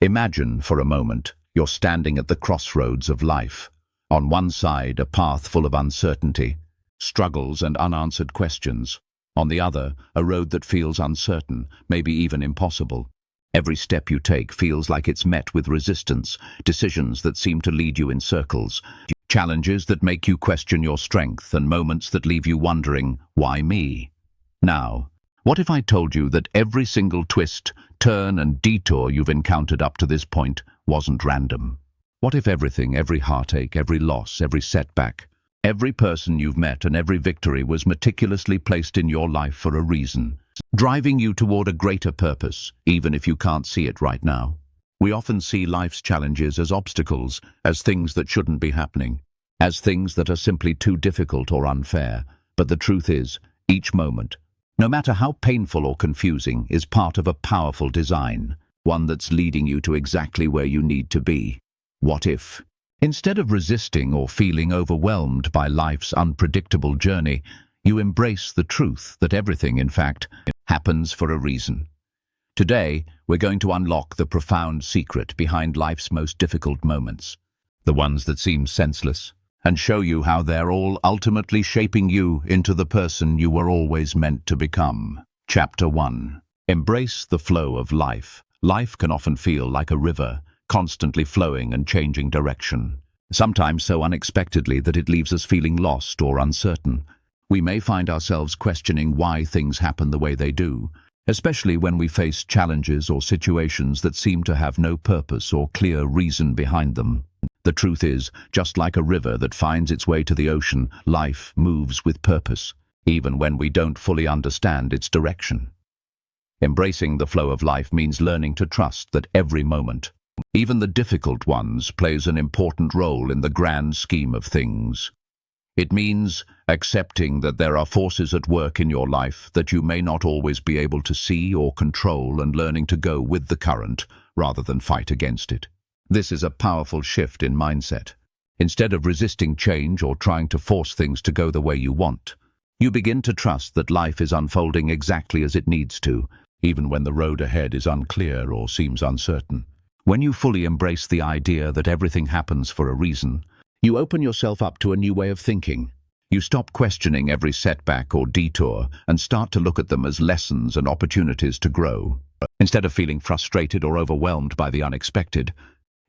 Imagine, for a moment, you're standing at the crossroads of life. On one side, a path full of uncertainty, struggles and unanswered questions. On the other, a road that feels uncertain, maybe even impossible. Every step you take feels like it's met with resistance, decisions that seem to lead you in circles, challenges that make you question your strength, and moments that leave you wondering, why me? Now, what if I told you that every single twist, turn and detour you've encountered up to this point wasn't random? What if everything, every heartache, every loss, every setback, every person you've met and every victory was meticulously placed in your life for a reason, driving you toward a greater purpose, even if you can't see it right now? We often see life's challenges as obstacles, as things that shouldn't be happening, as things that are simply too difficult or unfair. But the truth is, each moment, no matter how painful or confusing, is part of a powerful design, one that's leading you to exactly where you need to be. What if, instead of resisting or feeling overwhelmed by life's unpredictable journey, you embrace the truth that everything, in fact, happens for a reason? Today, we're going to unlock the profound secret behind life's most difficult moments, the ones that seem senseless, and show you how they're all ultimately shaping you into the person you were always meant to become. Chapter 1. Embrace the flow of life. Life can often feel like a river, constantly flowing and changing direction, sometimes so unexpectedly that it leaves us feeling lost or uncertain. We may find ourselves questioning why things happen the way they do, especially when we face challenges or situations that seem to have no purpose or clear reason behind them. The truth is, just like a river that finds its way to the ocean, life moves with purpose, even when we don't fully understand its direction. Embracing the flow of life means learning to trust that every moment, even the difficult ones, plays an important role in the grand scheme of things. It means accepting that there are forces at work in your life that you may not always be able to see or control, and learning to go with the current rather than fight against it. This is a powerful shift in mindset. Instead of resisting change or trying to force things to go the way you want, you begin to trust that life is unfolding exactly as it needs to, even when the road ahead is unclear or seems uncertain. When you fully embrace the idea that everything happens for a reason, you open yourself up to a new way of thinking. You stop questioning every setback or detour and start to look at them as lessons and opportunities to grow. Instead of feeling frustrated or overwhelmed by the unexpected,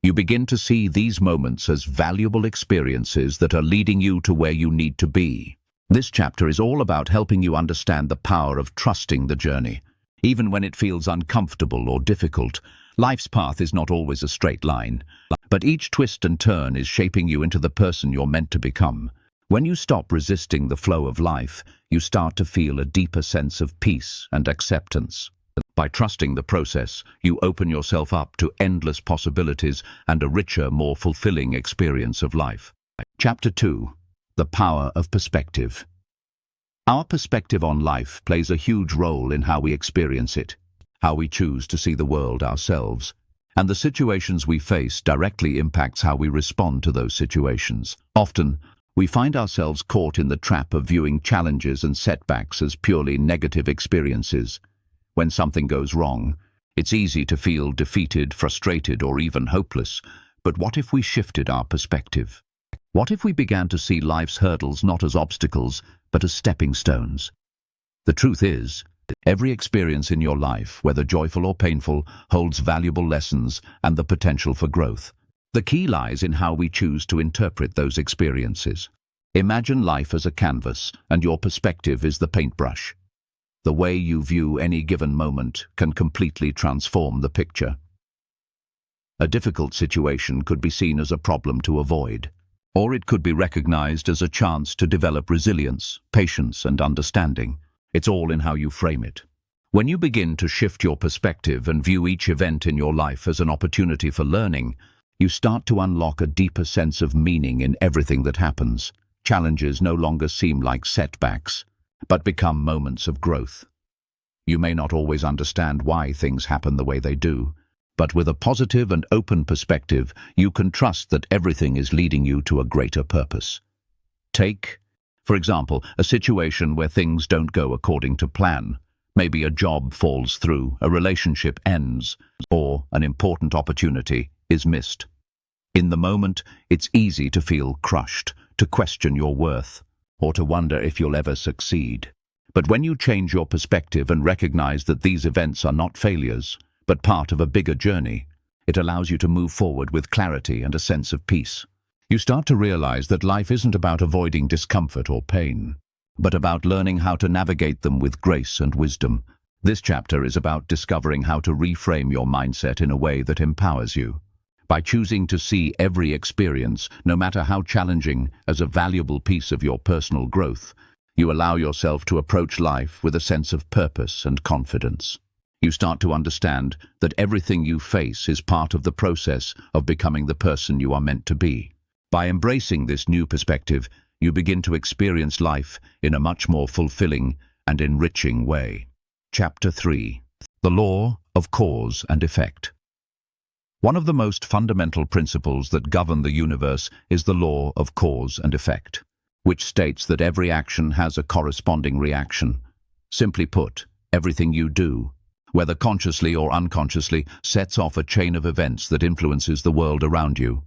you begin to see these moments as valuable experiences that are leading you to where you need to be. This chapter is all about helping you understand the power of trusting the journey. Even when it feels uncomfortable or difficult, life's path is not always a straight line, but each twist and turn is shaping you into the person you're meant to become. When you stop resisting the flow of life, you start to feel a deeper sense of peace and acceptance. By trusting the process, you open yourself up to endless possibilities and a richer, more fulfilling experience of life. Chapter 2. The Power of Perspective. Our perspective on life plays a huge role in how we experience it, how we choose to see the world ourselves, and the situations we face directly impacts how we respond to those situations. Often, we find ourselves caught in the trap of viewing challenges and setbacks as purely negative experiences. When something goes wrong, it's easy to feel defeated, frustrated, or even hopeless. But what if we shifted our perspective? What if we began to see life's hurdles not as obstacles, but as stepping stones? The truth is, every experience in your life, whether joyful or painful, holds valuable lessons and the potential for growth. The key lies in how we choose to interpret those experiences. Imagine life as a canvas, and your perspective is the paintbrush. The way you view any given moment can completely transform the picture. A difficult situation could be seen as a problem to avoid, or it could be recognized as a chance to develop resilience, patience, and understanding. It's all in how you frame it. When you begin to shift your perspective and view each event in your life as an opportunity for learning, you start to unlock a deeper sense of meaning in everything that happens. Challenges no longer seem like setbacks, but become moments of growth. You may not always understand why things happen the way they do, but with a positive and open perspective, you can trust that everything is leading you to a greater purpose. Take, for example, a situation where things don't go according to plan. Maybe a job falls through, a relationship ends, or an important opportunity is missed. In the moment, it's easy to feel crushed, to question your worth, or to wonder if you'll ever succeed. But when you change your perspective and recognize that these events are not failures, but part of a bigger journey, it allows you to move forward with clarity and a sense of peace. You start to realize that life isn't about avoiding discomfort or pain, but about learning how to navigate them with grace and wisdom. This chapter is about discovering how to reframe your mindset in a way that empowers you. By choosing to see every experience, no matter how challenging, as a valuable piece of your personal growth, you allow yourself to approach life with a sense of purpose and confidence. You start to understand that everything you face is part of the process of becoming the person you are meant to be. By embracing this new perspective, you begin to experience life in a much more fulfilling and enriching way. Chapter 3. The Law of Cause and Effect. One of the most fundamental principles that govern the universe is the law of cause and effect, which states that every action has a corresponding reaction. Simply put, everything you do, whether consciously or unconsciously, sets off a chain of events that influences the world around you.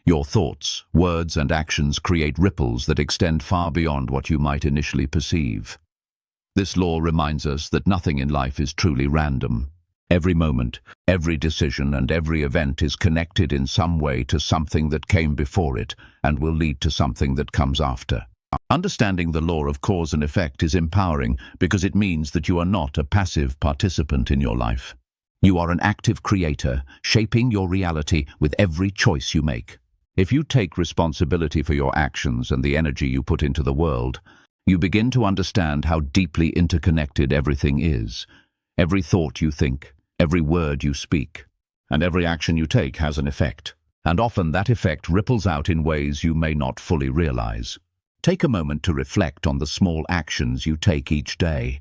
Your thoughts, words, and actions create ripples that extend far beyond what you might initially perceive. This law reminds us that nothing in life is truly random. Every moment, every decision, and every event is connected in some way to something that came before it and will lead to something that comes after. Understanding the law of cause and effect is empowering because it means that you are not a passive participant in your life. You are an active creator, shaping your reality with every choice you make. If you take responsibility for your actions and the energy you put into the world, you begin to understand how deeply interconnected everything is. Every thought you think, every word you speak, and every action you take has an effect. And often that effect ripples out in ways you may not fully realize. Take a moment to reflect on the small actions you take each day.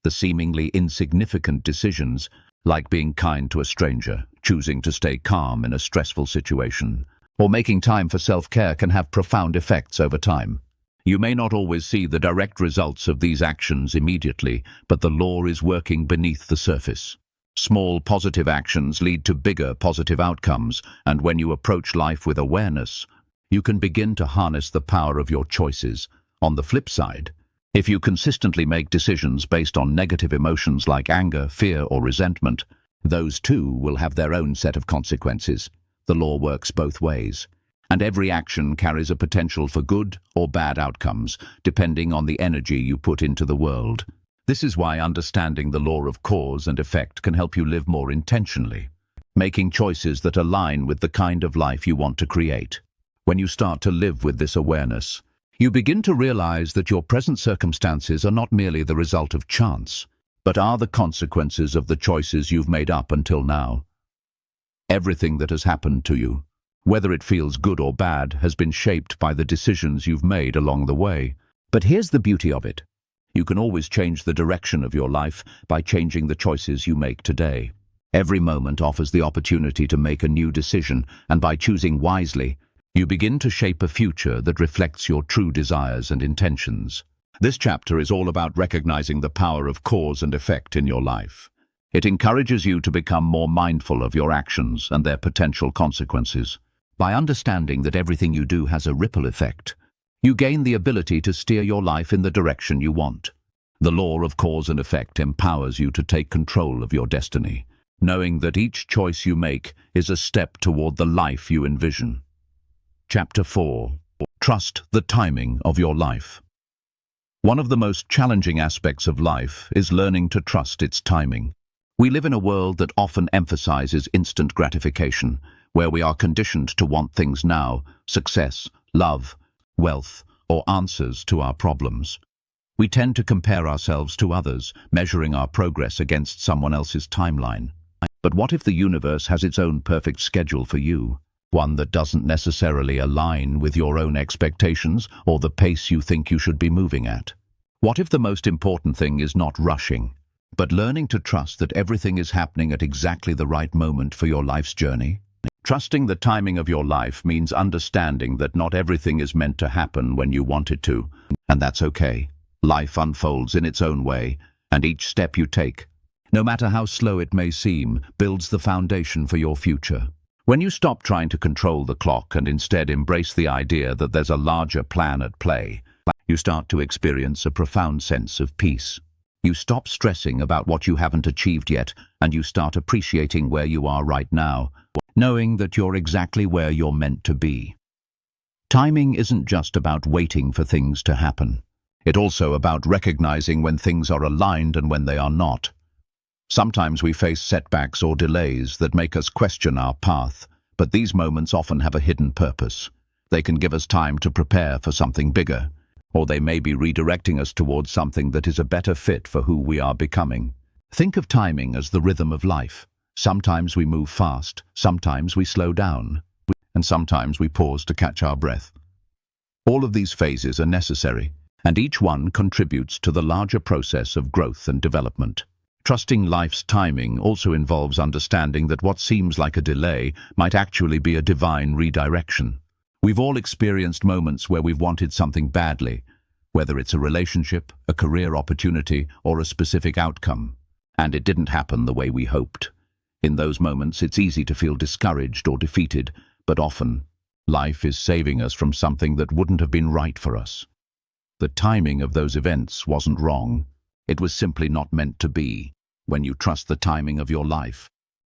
The seemingly insignificant decisions, like being kind to a stranger, choosing to stay calm in a stressful situation, or making time for self-care, can have profound effects over time. You may not always see the direct results of these actions immediately, but the law is working beneath the surface. Small positive actions lead to bigger positive outcomes, and when you approach life with awareness, you can begin to harness the power of your choices. On the flip side, if you consistently make decisions based on negative emotions like anger, fear, or resentment, those too will have their own set of consequences. The law works both ways, and every action carries a potential for good or bad outcomes, depending on the energy you put into the world. This is why understanding the law of cause and effect can help you live more intentionally, making choices that align with the kind of life you want to create. When you start to live with this awareness, you begin to realize that your present circumstances are not merely the result of chance, but are the consequences of the choices you've made up until now. Everything that has happened to you, whether it feels good or bad, has been shaped by the decisions you've made along the way. But here's the beauty of it. You can always change the direction of your life by changing the choices you make today. Every moment offers the opportunity to make a new decision, and by choosing wisely, you begin to shape a future that reflects your true desires and intentions. This chapter is all about recognizing the power of cause and effect in your life. It encourages you to become more mindful of your actions and their potential consequences. By understanding that everything you do has a ripple effect, you gain the ability to steer your life in the direction you want. The law of cause and effect empowers you to take control of your destiny, knowing that each choice you make is a step toward the life you envision. Chapter 4. Trust the timing of your life. One of the most challenging aspects of life is learning to trust its timing. We live in a world that often emphasizes instant gratification, where we are conditioned to want things now: success, love, wealth, or answers to our problems. We tend to compare ourselves to others, measuring our progress against someone else's timeline. But what if the universe has its own perfect schedule for you? One that doesn't necessarily align with your own expectations or the pace you think you should be moving at? What if the most important thing is not rushing, but learning to trust that everything is happening at exactly the right moment for your life's journey? Trusting the timing of your life means understanding that not everything is meant to happen when you want it to, and that's okay. Life unfolds in its own way, And each step you take, no matter how slow it may seem, builds the foundation for your future. When you stop trying to control the clock and instead embrace the idea that there's a larger plan at play, you start to experience a profound sense of peace. You stop stressing about what you haven't achieved yet, and you start appreciating where you are right now, knowing that you're exactly where you're meant to be. Timing isn't just about waiting for things to happen. It's also about recognizing when things are aligned and when they are not. Sometimes we face setbacks or delays that make us question our path, but these moments often have a hidden purpose. They can give us time to prepare for something bigger, or they may be redirecting us towards something that is a better fit for who we are becoming. Think of timing as the rhythm of life. Sometimes we move fast, sometimes we slow down, and sometimes we pause to catch our breath. All of these phases are necessary, and each one contributes to the larger process of growth and development. Trusting life's timing also involves understanding that what seems like a delay might actually be a divine redirection. We've all experienced moments where we've wanted something badly, whether it's a relationship, a career opportunity, or a specific outcome, and it didn't happen the way we hoped. In those moments, it's easy to feel discouraged or defeated, but often, life is saving us from something that wouldn't have been right for us. The timing of those events wasn't wrong. It was simply not meant to be. When you trust the timing of your life,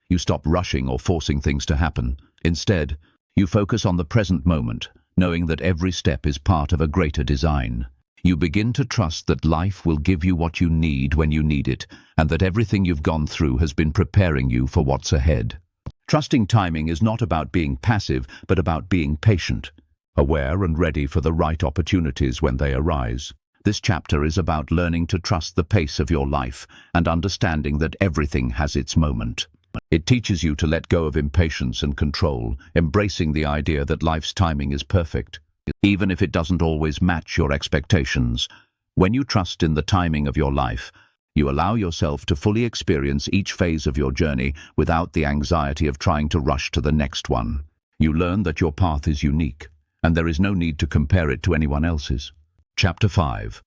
you stop rushing or forcing things to happen. Instead, you focus on the present moment, knowing that every step is part of a greater design. You begin to trust that life will give you what you need when you need it, and that everything you've gone through has been preparing you for what's ahead. Trusting timing is not about being passive, but about being patient, aware and ready for the right opportunities when they arise. This chapter is about learning to trust the pace of your life and understanding that everything has its moment. It teaches you to let go of impatience and control, embracing the idea that life's timing is perfect, even if it doesn't always match your expectations. When you trust in the timing of your life, you allow yourself to fully experience each phase of your journey without the anxiety of trying to rush to the next one. You learn that your path is unique, and there is no need to compare it to anyone else's. Chapter 5.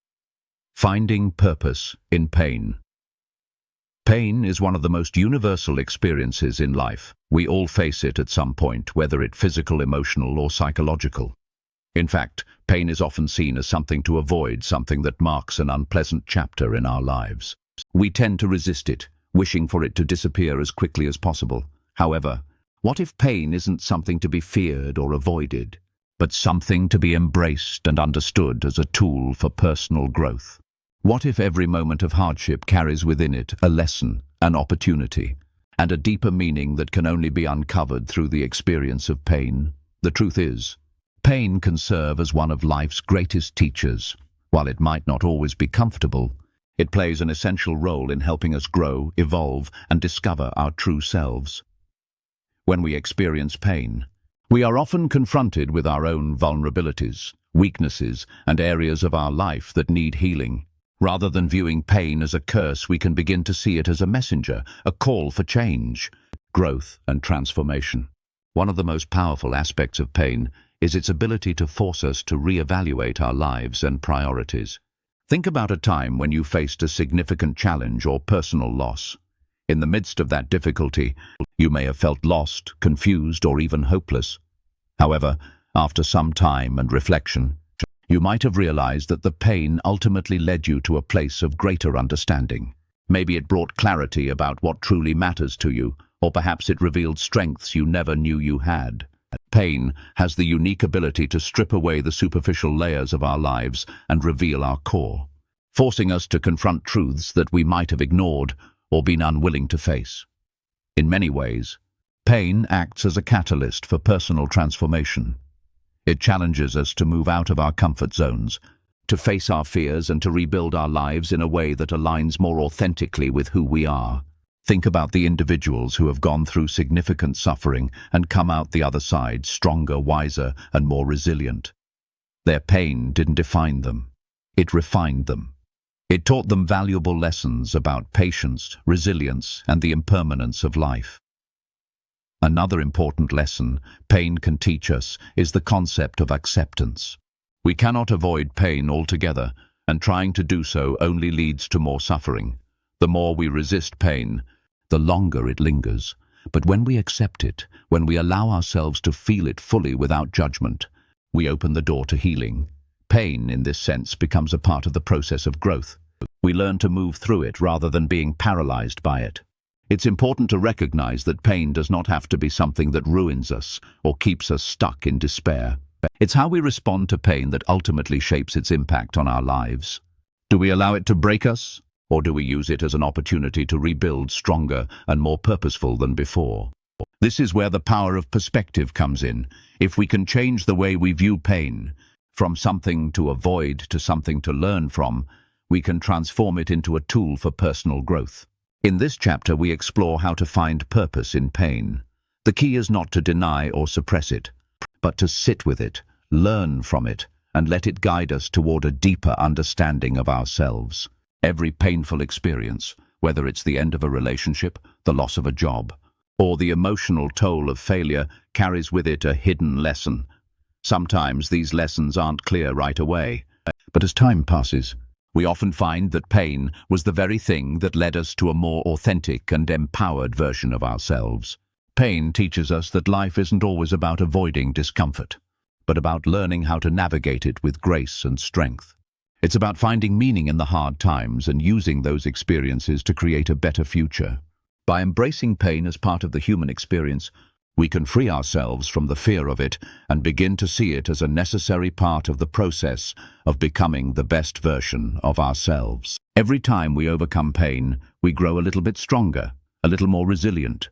Finding Purpose in Pain. Pain is one of the most universal experiences in life. We all face it at some point, whether it's physical, emotional, or psychological. In fact, pain is often seen as something to avoid, something that marks an unpleasant chapter in our lives. We tend to resist it, wishing for it to disappear as quickly as possible. However, what if pain isn't something to be feared or avoided, but something to be embraced and understood as a tool for personal growth? What if every moment of hardship carries within it a lesson, an opportunity, and a deeper meaning that can only be uncovered through the experience of pain? The truth is, pain can serve as one of life's greatest teachers. While it might not always be comfortable, it plays an essential role in helping us grow, evolve, and discover our true selves. When we experience pain, we are often confronted with our own vulnerabilities, weaknesses, and areas of our life that need healing. Rather than viewing pain as a curse, we can begin to see it as a messenger, a call for change, growth, and transformation. One of the most powerful aspects of pain is its ability to force us to reevaluate our lives and priorities. Think about a time when you faced a significant challenge or personal loss. In the midst of that difficulty, you may have felt lost, confused, or even hopeless. However, after some time and reflection, you might have realized that the pain ultimately led you to a place of greater understanding. Maybe it brought clarity about what truly matters to you, or perhaps it revealed strengths you never knew you had. Pain has the unique ability to strip away the superficial layers of our lives and reveal our core, forcing us to confront truths that we might have ignored or been unwilling to face. In many ways, pain acts as a catalyst for personal transformation. It challenges us to move out of our comfort zones, to face our fears and to rebuild our lives in a way that aligns more authentically with who we are. Think about the individuals who have gone through significant suffering and come out the other side stronger, wiser, and more resilient. Their pain didn't define them. It refined them. It taught them valuable lessons about patience, resilience, and the impermanence of life. Another important lesson pain can teach us is the concept of acceptance. We cannot avoid pain altogether, and trying to do so only leads to more suffering. The more we resist pain, the longer it lingers. But when we accept it, when we allow ourselves to feel it fully without judgment, we open the door to healing. Pain, in this sense, becomes a part of the process of growth. We learn to move through it rather than being paralyzed by it. It's important to recognize that pain does not have to be something that ruins us or keeps us stuck in despair. It's how we respond to pain that ultimately shapes its impact on our lives. Do we allow it to break us, or do we use it as an opportunity to rebuild stronger and more purposeful than before? This is where the power of perspective comes in. If we can change the way we view pain, from something to avoid to something to learn from, we can transform it into a tool for personal growth. In this chapter, we explore how to find purpose in pain. The key is not to deny or suppress it, but to sit with it, learn from it, and let it guide us toward a deeper understanding of ourselves. Every painful experience, whether it's the end of a relationship, the loss of a job, or the emotional toll of failure, carries with it a hidden lesson. Sometimes these lessons aren't clear right away, but as time passes, we often find that pain was the very thing that led us to a more authentic and empowered version of ourselves. Pain teaches us that life isn't always about avoiding discomfort, but about learning how to navigate it with grace and strength. It's about finding meaning in the hard times and using those experiences to create a better future. By embracing pain as part of the human experience, we can free ourselves from the fear of it and begin to see it as a necessary part of the process of becoming the best version of ourselves. Every time we overcome pain, we grow a little bit stronger, a little more resilient,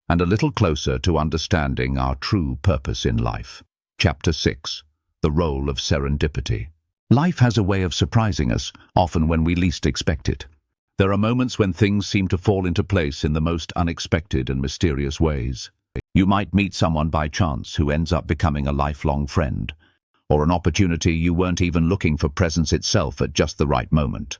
and a little closer to understanding our true purpose in life. Chapter 6. The Role of Serendipity. Life has a way of surprising us, often when we least expect it. There are moments when things seem to fall into place in the most unexpected and mysterious ways. You might meet someone by chance who ends up becoming a lifelong friend, or an opportunity you weren't even looking for presents itself at just the right moment.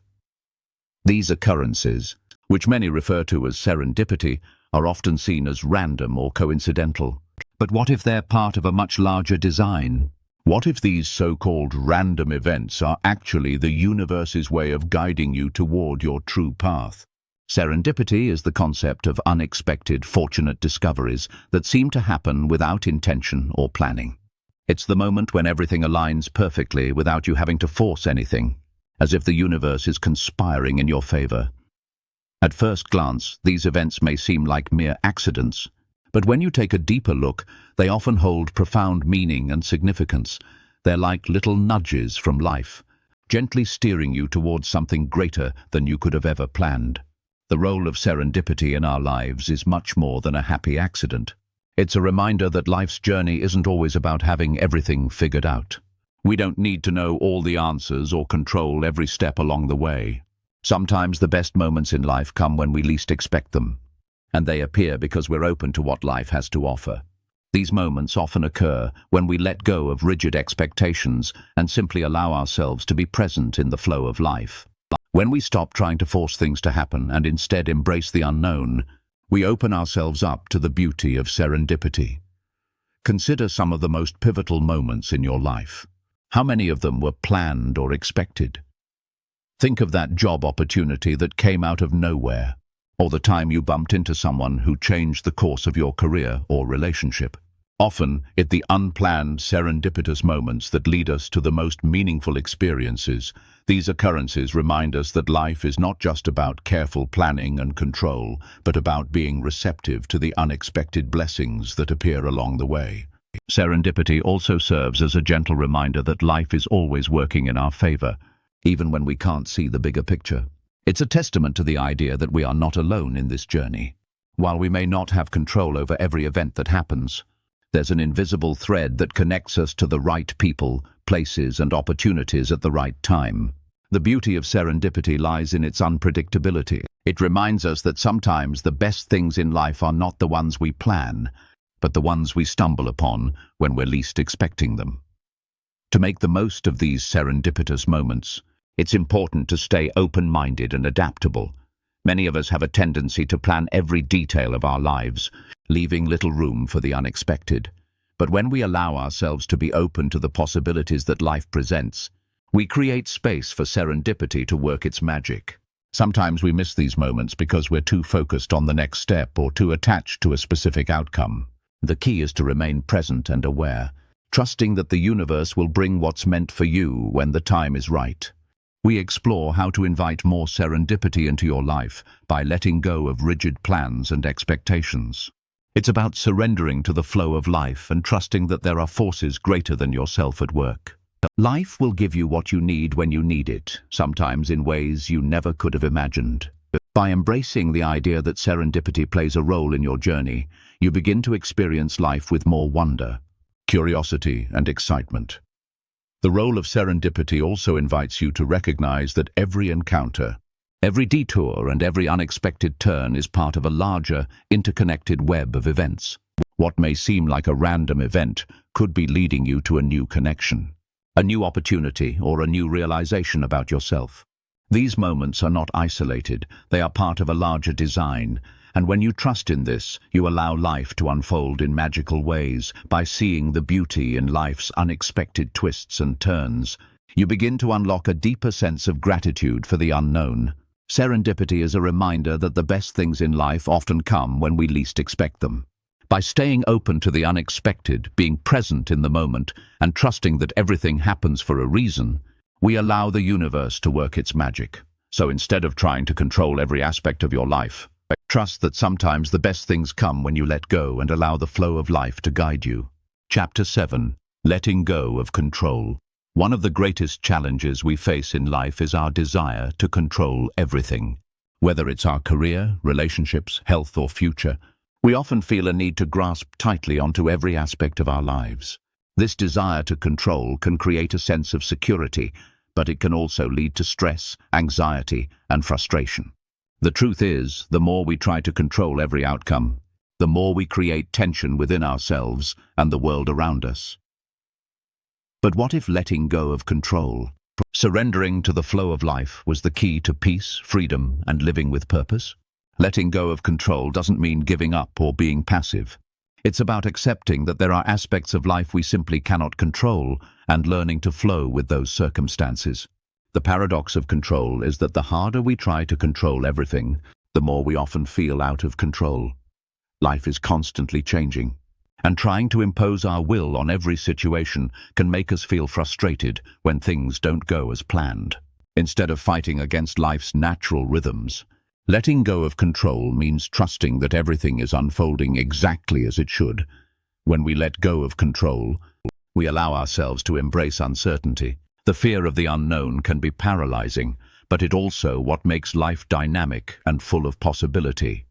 These occurrences, which many refer to as serendipity, are often seen as random or coincidental. But what if they're part of a much larger design? What if these so-called random events are actually the universe's way of guiding you toward your true path? Serendipity is the concept of unexpected, fortunate discoveries that seem to happen without intention or planning. It's the moment when everything aligns perfectly without you having to force anything, as if the universe is conspiring in your favor. At first glance, these events may seem like mere accidents, but when you take a deeper look, they often hold profound meaning and significance. They're like little nudges from life, gently steering you towards something greater than you could have ever planned. The role of serendipity in our lives is much more than a happy accident. It's a reminder that life's journey isn't always about having everything figured out. We don't need to know all the answers or control every step along the way. Sometimes the best moments in life come when we least expect them, and they appear because we're open to what life has to offer. These moments often occur when we let go of rigid expectations and simply allow ourselves to be present in the flow of life. When we stop trying to force things to happen and instead embrace the unknown, we open ourselves up to the beauty of serendipity. Consider some of the most pivotal moments in your life. How many of them were planned or expected? Think of that job opportunity that came out of nowhere, or the time you bumped into someone who changed the course of your career or relationship. Often, it's the unplanned, serendipitous moments that lead us to the most meaningful experiences. These occurrences remind us that life is not just about careful planning and control, but about being receptive to the unexpected blessings that appear along the way. Serendipity also serves as a gentle reminder that life is always working in our favor, even when we can't see the bigger picture. It's a testament to the idea that we are not alone in this journey. While we may not have control over every event that happens, there's an invisible thread that connects us to the right people, places, and opportunities at the right time. The beauty of serendipity lies in its unpredictability. It reminds us that sometimes the best things in life are not the ones we plan, but the ones we stumble upon when we're least expecting them. To make the most of these serendipitous moments, it's important to stay open-minded and adaptable. Many of us have a tendency to plan every detail of our lives, leaving little room for the unexpected. But when we allow ourselves to be open to the possibilities that life presents, we create space for serendipity to work its magic. Sometimes we miss these moments because we're too focused on the next step or too attached to a specific outcome. The key is to remain present and aware, trusting that the universe will bring what's meant for you when the time is right. We explore how to invite more serendipity into your life by letting go of rigid plans and expectations. It's about surrendering to the flow of life and trusting that there are forces greater than yourself at work. Life will give you what you need when you need it, sometimes in ways you never could have imagined. By embracing the idea that serendipity plays a role in your journey, you begin to experience life with more wonder, curiosity, and excitement. The role of serendipity also invites you to recognize that every encounter, every detour, and every unexpected turn is part of a larger, interconnected web of events. What may seem like a random event could be leading you to a new connection, a new opportunity, or a new realization about yourself. These moments are not isolated, they are part of a larger design, and when you trust in this, you allow life to unfold in magical ways. By seeing the beauty in life's unexpected twists and turns, you begin to unlock a deeper sense of gratitude for the unknown. Serendipity is a reminder that the best things in life often come when we least expect them. By staying open to the unexpected, being present in the moment, and trusting that everything happens for a reason, we allow the universe to work its magic. So instead of trying to control every aspect of your life, trust that sometimes the best things come when you let go and allow the flow of life to guide you. Chapter 7. Letting Go of Control. One of the greatest challenges we face in life is our desire to control everything. Whether it's our career, relationships, health, or future, we often feel a need to grasp tightly onto every aspect of our lives. This desire to control can create a sense of security, but it can also lead to stress, anxiety, and frustration. The truth is, the more we try to control every outcome, the more we create tension within ourselves and the world around us. But what if letting go of control, surrendering to the flow of life, was the key to peace, freedom, and living with purpose? Letting go of control doesn't mean giving up or being passive. It's about accepting that there are aspects of life we simply cannot control and learning to flow with those circumstances. The paradox of control is that the harder we try to control everything, the more we often feel out of control. Life is constantly changing, and trying to impose our will on every situation can make us feel frustrated when things don't go as planned. Instead of fighting against life's natural rhythms, letting go of control means trusting that everything is unfolding exactly as it should. When we let go of control, we allow ourselves to embrace uncertainty. The fear of the unknown can be paralyzing, but it also what makes life dynamic and full of possibility.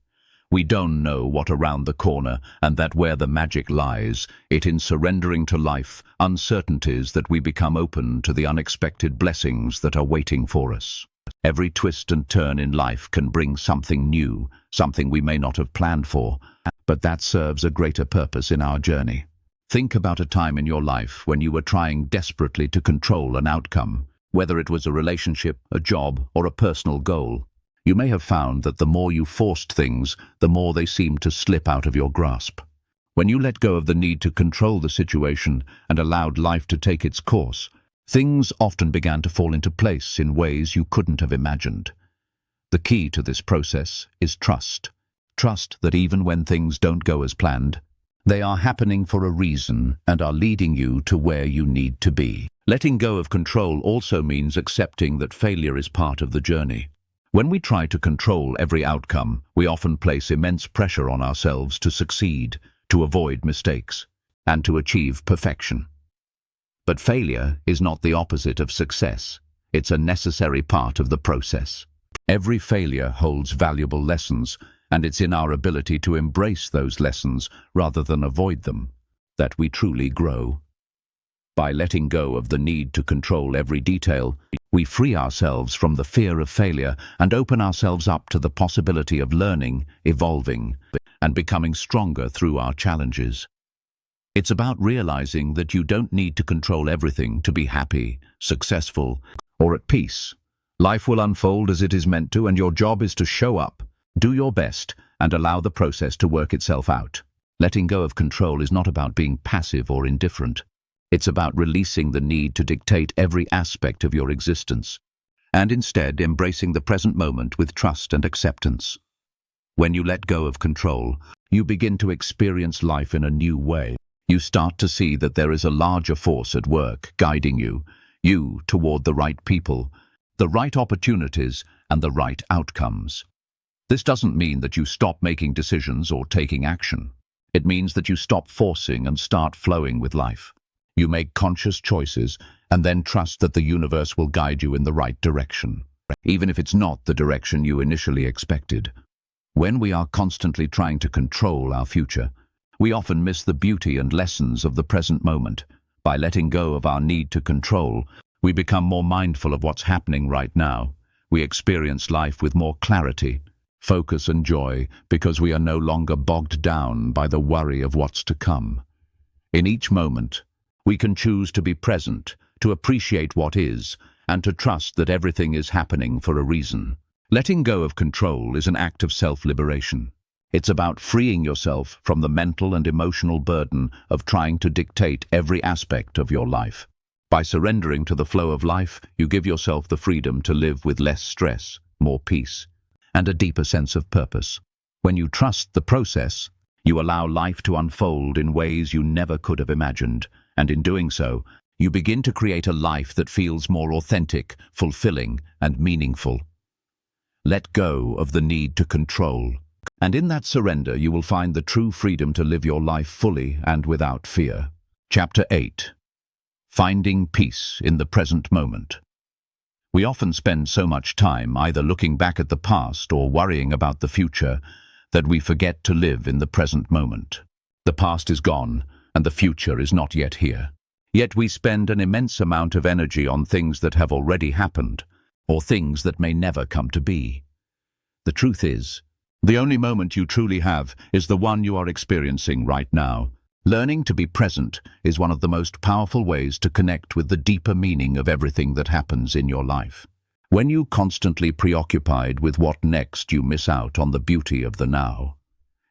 We don't know what around the corner, and that where the magic lies, it in surrendering to life, uncertainties that we become open to the unexpected blessings that are waiting for us. Every twist and turn in life can bring something new, something we may not have planned for, but that serves a greater purpose in our journey. Think about a time in your life when you were trying desperately to control an outcome, whether it was a relationship, a job, or a personal goal. You may have found that the more you forced things, the more they seemed to slip out of your grasp. When you let go of the need to control the situation and allowed life to take its course, things often began to fall into place in ways you couldn't have imagined. The key to this process is trust. Trust that even when things don't go as planned, they are happening for a reason and are leading you to where you need to be. Letting go of control also means accepting that failure is part of the journey. When we try to control every outcome, we often place immense pressure on ourselves to succeed, to avoid mistakes, and to achieve perfection. But failure is not the opposite of success. It's a necessary part of the process. Every failure holds valuable lessons, and it's in our ability to embrace those lessons rather than avoid them that we truly grow. By letting go of the need to control every detail, we free ourselves from the fear of failure and open ourselves up to the possibility of learning, evolving, and becoming stronger through our challenges. It's about realizing that you don't need to control everything to be happy, successful, or at peace. Life will unfold as it is meant to, and your job is to show up, do your best, and allow the process to work itself out. Letting go of control is not about being passive or indifferent. It's about releasing the need to dictate every aspect of your existence. and instead embracing the present moment with trust and acceptance. When you let go of control, you begin to experience life in a new way. You start to see that there is a larger force at work guiding you toward the right people, the right opportunities, and the right outcomes. This doesn't mean that you stop making decisions or taking action. It means that you stop forcing and start flowing with life. You make conscious choices and then trust that the universe will guide you in the right direction, even if it's not the direction you initially expected. When we are constantly trying to control our future, we often miss the beauty and lessons of the present moment. By letting go of our need to control, we become more mindful of what's happening right now. We experience life with more clarity, focus and joy because we are no longer bogged down by the worry of what's to come. In each moment, we can choose to be present, to appreciate what is, and to trust that everything is happening for a reason. Letting go of control is an act of self-liberation. It's about freeing yourself from the mental and emotional burden of trying to dictate every aspect of your life. By surrendering to the flow of life, you give yourself the freedom to live with less stress, more peace, and a deeper sense of purpose. When you trust the process, you allow life to unfold in ways you never could have imagined, and in doing so, you begin to create a life that feels more authentic, fulfilling, and meaningful. Let go of the need to control, and in that surrender you will find the true freedom to live your life fully and without fear. Chapter 8. Finding peace in the present moment. We often spend so much time either looking back at the past or worrying about the future that we forget to live in the present moment. The past is gone, and the future is not yet here. Yet we spend an immense amount of energy on things that have already happened, or things that may never come to be. The truth is, the only moment you truly have is the one you are experiencing right now. Learning to be present is one of the most powerful ways to connect with the deeper meaning of everything that happens in your life. When you constantly preoccupied with what next, you miss out on the beauty of the now.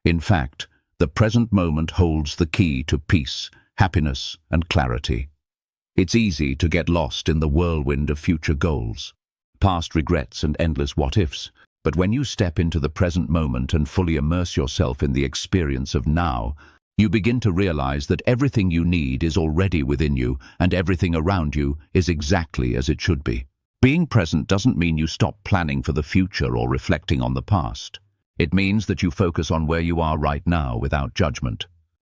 In fact, the present moment holds the key to peace, happiness, and clarity. It's easy to get lost in the whirlwind of future goals, past regrets, and endless what-ifs. But when you step into the present moment and fully immerse yourself in the experience of now, you begin to realize that everything you need is already within you, and everything around you is exactly as it should be. Being present doesn't mean you stop planning for the future or reflecting on the past. It means that you focus on where you are right now without judgment.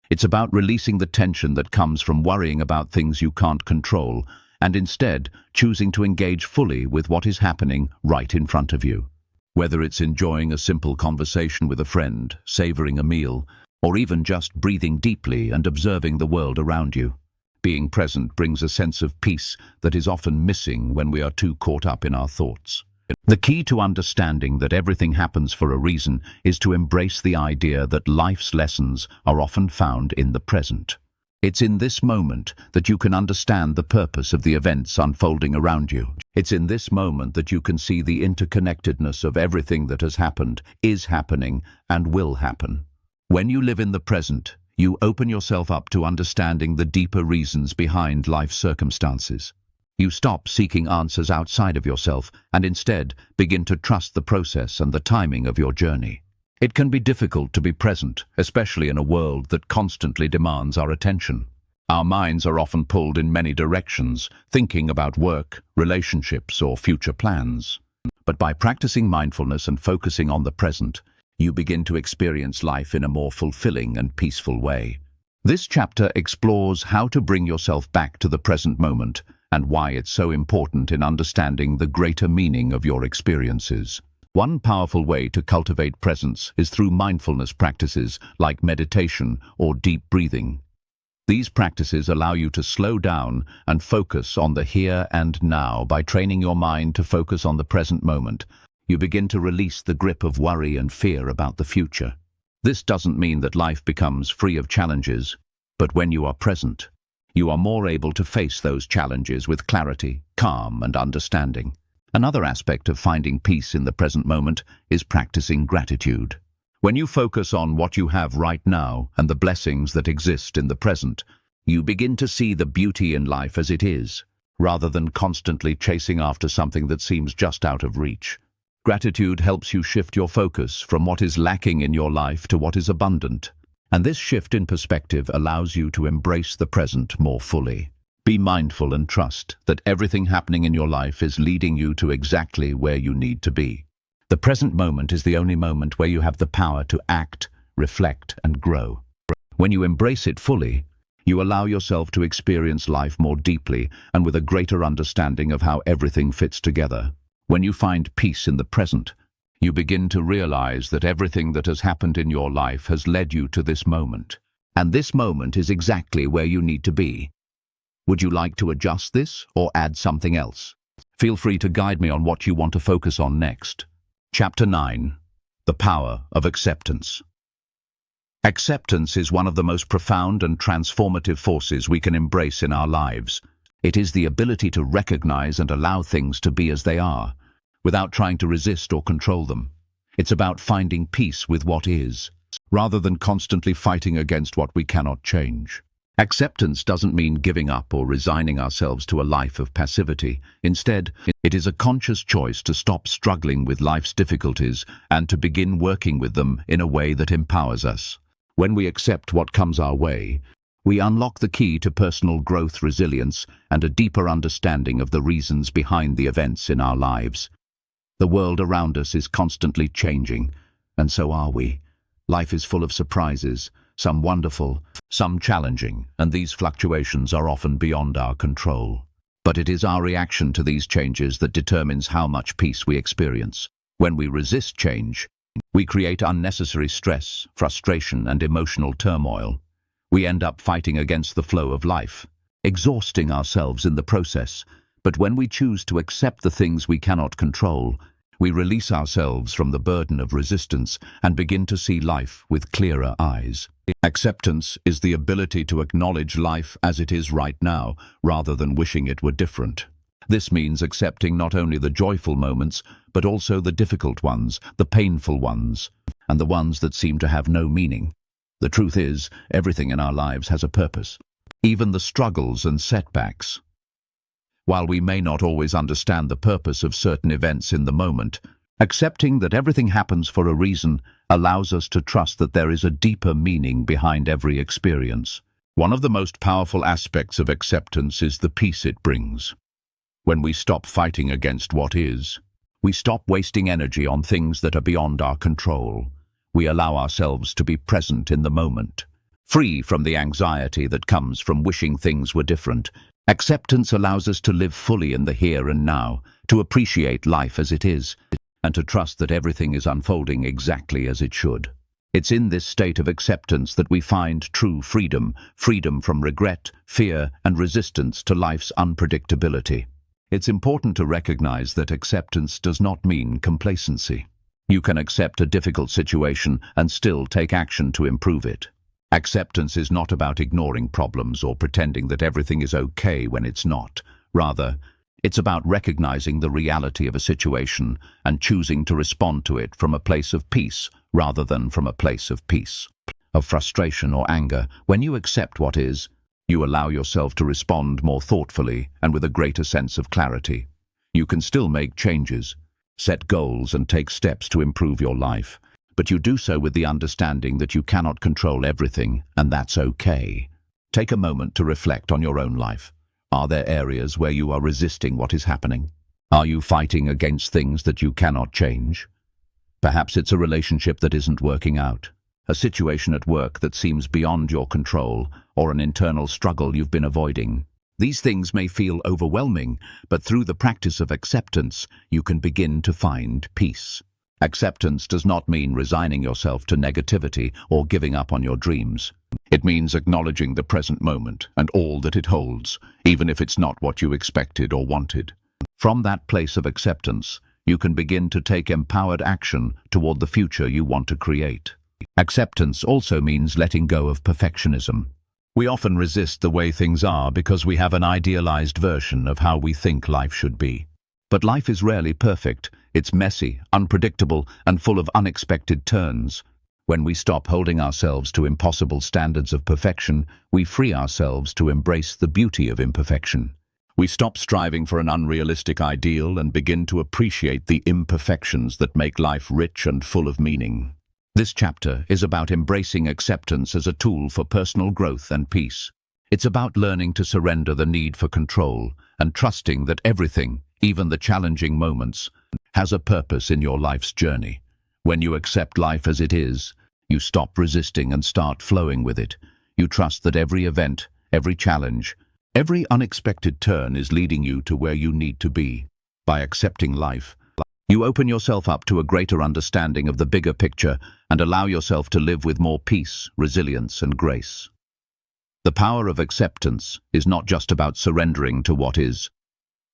It's about releasing the tension that comes from worrying about things you can't control, and instead choosing to engage fully with what is happening right in front of you. Whether it's enjoying a simple conversation with a friend, savoring a meal, or even just breathing deeply and observing the world around you. Being present brings a sense of peace that is often missing when we are too caught up in our thoughts. The key to understanding that everything happens for a reason is to embrace the idea that life's lessons are often found in the present. It's in this moment that you can understand the purpose of the events unfolding around you. It's in this moment that you can see the interconnectedness of everything that has happened, is happening, and will happen. When you live in the present, you open yourself up to understanding the deeper reasons behind life's circumstances. You stop seeking answers outside of yourself and instead begin to trust the process and the timing of your journey. It can be difficult to be present, especially in a world that constantly demands our attention. Our minds are often pulled in many directions, thinking about work, relationships, or future plans. But by practicing mindfulness and focusing on the present, you begin to experience life in a more fulfilling and peaceful way. This chapter explores how to bring yourself back to the present moment and why it's so important in understanding the greater meaning of your experiences. One powerful way to cultivate presence is through mindfulness practices like meditation or deep breathing. These practices allow you to slow down and focus on the here and now. By training your mind to focus on the present moment, you begin to release the grip of worry and fear about the future. This doesn't mean that life becomes free of challenges, but when you are present, you are more able to face those challenges with clarity, calm, and understanding. Another aspect of finding peace in the present moment is practicing gratitude. When you focus on what you have right now and the blessings that exist in the present, you begin to see the beauty in life as it is, rather than constantly chasing after something that seems just out of reach. Gratitude helps you shift your focus from what is lacking in your life to what is abundant. And this shift in perspective allows you to embrace the present more fully. Be mindful and trust that everything happening in your life is leading you to exactly where you need to be. The present moment is the only moment where you have the power to act, reflect, and grow. When you embrace it fully, you allow yourself to experience life more deeply and with a greater understanding of how everything fits together. When you find peace in the present, you begin to realize that everything that has happened in your life has led you to this moment. And this moment is exactly where you need to be. Would you like to adjust this or add something else? Feel free to guide me on what you want to focus on next. Chapter 9. The Power of Acceptance. Acceptance is one of the most profound and transformative forces we can embrace in our lives. It is the ability to recognize and allow things to be as they are, without trying to resist or control them. It's about finding peace with what is, rather than constantly fighting against what we cannot change. Acceptance doesn't mean giving up or resigning ourselves to a life of passivity. Instead, it is a conscious choice to stop struggling with life's difficulties and to begin working with them in a way that empowers us. When we accept what comes our way, we unlock the key to personal growth, resilience, and a deeper understanding of the reasons behind the events in our lives. The world around us is constantly changing, and so are we. Life is full of surprises, some wonderful, some challenging, and these fluctuations are often beyond our control. But it is our reaction to these changes that determines how much peace we experience. When we resist change, we create unnecessary stress, frustration, and emotional turmoil. We end up fighting against the flow of life, exhausting ourselves in the process. But when we choose to accept the things we cannot control, we release ourselves from the burden of resistance and begin to see life with clearer eyes. Acceptance is the ability to acknowledge life as it is right now, rather than wishing it were different. This means accepting not only the joyful moments, but also the difficult ones, the painful ones, and the ones that seem to have no meaning. The truth is, everything in our lives has a purpose, even the struggles and setbacks. While we may not always understand the purpose of certain events in the moment, accepting that everything happens for a reason allows us to trust that there is a deeper meaning behind every experience. One of the most powerful aspects of acceptance is the peace it brings. When we stop fighting against what is, we stop wasting energy on things that are beyond our control. We allow ourselves to be present in the moment, free from the anxiety that comes from wishing things were different. Acceptance allows us to live fully in the here and now, to appreciate life as it is, and to trust that everything is unfolding exactly as it should. It's in this state of acceptance that we find true freedom, freedom from regret, fear, and resistance to life's unpredictability. It's important to recognize that acceptance does not mean complacency. You can accept a difficult situation and still take action to improve it. Acceptance is not about ignoring problems or pretending that everything is okay when it's not. Rather, it's about recognizing the reality of a situation and choosing to respond to it from a place of peace rather than from a place of frustration or anger. When you accept what is, you allow yourself to respond more thoughtfully and with a greater sense of clarity. You can still make changes, set goals, and take steps to improve your life. But you do so with the understanding that you cannot control everything, and that's okay. Take a moment to reflect on your own life. Are there areas where you are resisting what is happening? Are you fighting against things that you cannot change? Perhaps it's a relationship that isn't working out, a situation at work that seems beyond your control, or an internal struggle you've been avoiding. These things may feel overwhelming, but through the practice of acceptance, you can begin to find peace. Acceptance does not mean resigning yourself to negativity or giving up on your dreams. It means acknowledging the present moment and all that it holds, even if it's not what you expected or wanted. From that place of acceptance, you can begin to take empowered action toward the future you want to create. Acceptance also means letting go of perfectionism. We often resist the way things are because we have an idealized version of how we think life should be. But life is rarely perfect. It's messy, unpredictable, and full of unexpected turns. When we stop holding ourselves to impossible standards of perfection, we free ourselves to embrace the beauty of imperfection. We stop striving for an unrealistic ideal and begin to appreciate the imperfections that make life rich and full of meaning. This chapter is about embracing acceptance as a tool for personal growth and peace. It's about learning to surrender the need for control and trusting that everything, even the challenging moments, has a purpose in your life's journey. When you accept life as it is, you stop resisting and start flowing with it. You trust that every event, every challenge, every unexpected turn is leading you to where you need to be. By accepting life, you open yourself up to a greater understanding of the bigger picture and allow yourself to live with more peace, resilience, and grace. The power of acceptance is not just about surrendering to what is.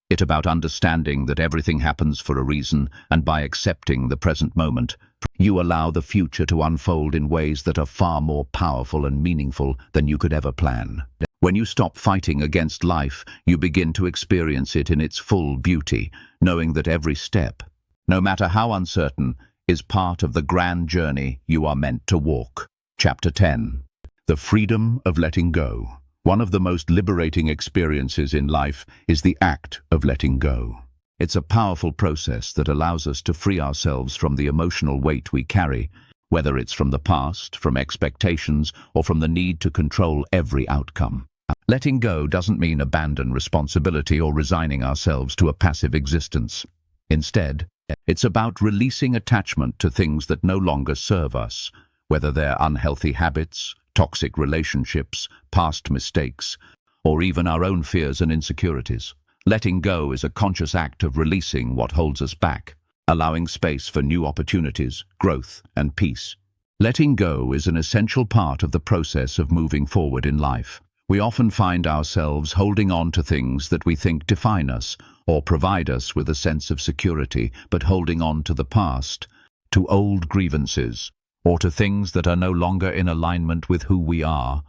It's about understanding that everything happens for a reason, and by accepting the present moment, you allow the future to unfold in ways that are far more powerful and meaningful than you could ever plan. When you stop fighting against life, you begin to experience it in its full beauty, knowing that every step, no matter how uncertain, is part of the grand journey you are meant to walk. Chapter 10. The freedom of letting go. One of the most liberating experiences in life is the act of letting go. It's a powerful process that allows us to free ourselves from the emotional weight we carry, whether it's from the past, from expectations, or from the need to control every outcome. Letting go doesn't mean abandon responsibility or resigning ourselves to a passive existence. Instead, it's about releasing attachment to things that no longer serve us, whether they're unhealthy habits, toxic relationships, past mistakes, or even our own fears and insecurities. Letting go is a conscious act of releasing what holds us back, allowing space for new opportunities, growth, and peace. Letting go is an essential part of the process of moving forward in life. We often find ourselves holding on to things that we think define us or provide us with a sense of security, but holding on to the past, to old grievances, or to things that are no longer in alignment with who we are,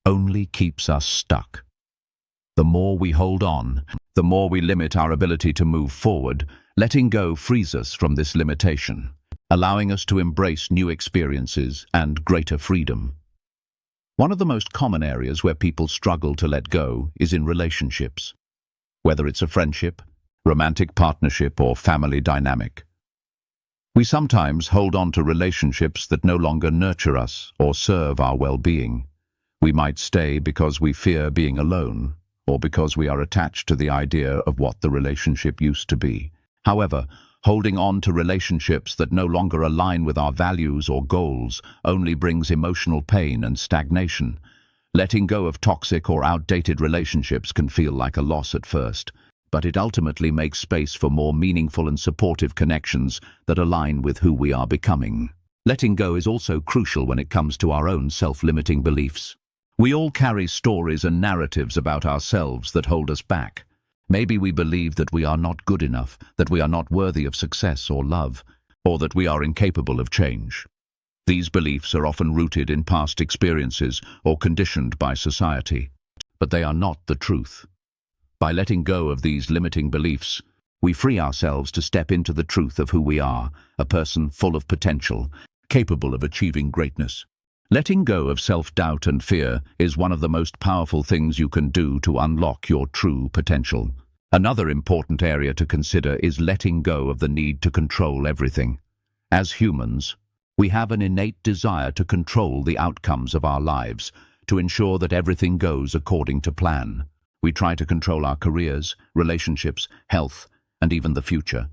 only keeps us stuck. The more we hold on, the more we limit our ability to move forward. Letting go frees us from this limitation, allowing us to embrace new experiences and greater freedom. One of the most common areas where people struggle to let go is in relationships, whether it's a friendship, romantic partnership, or family dynamic. We sometimes hold on to relationships that no longer nurture us or serve our well-being. We might stay because we fear being alone, or because we are attached to the idea of what the relationship used to be. However, holding on to relationships that no longer align with our values or goals only brings emotional pain and stagnation. Letting go of toxic or outdated relationships can feel like a loss at first, but it ultimately makes space for more meaningful and supportive connections that align with who we are becoming. Letting go is also crucial when it comes to our own self-limiting beliefs. We all carry stories and narratives about ourselves that hold us back. Maybe we believe that we are not good enough, that we are not worthy of success or love, or that we are incapable of change. These beliefs are often rooted in past experiences or conditioned by society, but they are not the truth. By letting go of these limiting beliefs, we free ourselves to step into the truth of who we are, a person full of potential, capable of achieving greatness. Letting go of self-doubt and fear is one of the most powerful things you can do to unlock your true potential. Another important area to consider is letting go of the need to control everything. As humans, we have an innate desire to control the outcomes of our lives, to ensure that everything goes according to plan. We try to control our careers, relationships, health, and even the future.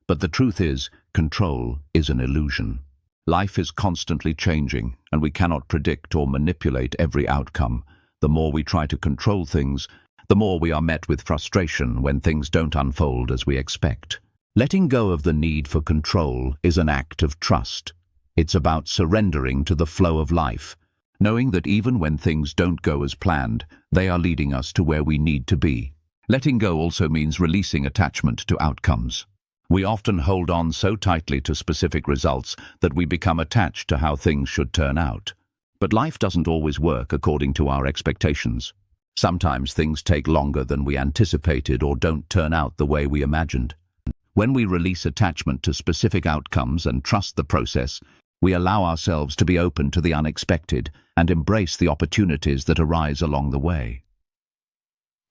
But the truth is, control is an illusion. Life is constantly changing, and we cannot predict or manipulate every outcome. The more we try to control things, the more we are met with frustration when things don't unfold as we expect. Letting go of the need for control is an act of trust. It's about surrendering to the flow of life, knowing that even when things don't go as planned, they are leading us to where we need to be. Letting go also means releasing attachment to outcomes. We often hold on so tightly to specific results that we become attached to how things should turn out. But life doesn't always work according to our expectations. Sometimes things take longer than we anticipated or don't turn out the way we imagined. When we release attachment to specific outcomes and trust the process, we allow ourselves to be open to the unexpected and embrace the opportunities that arise along the way.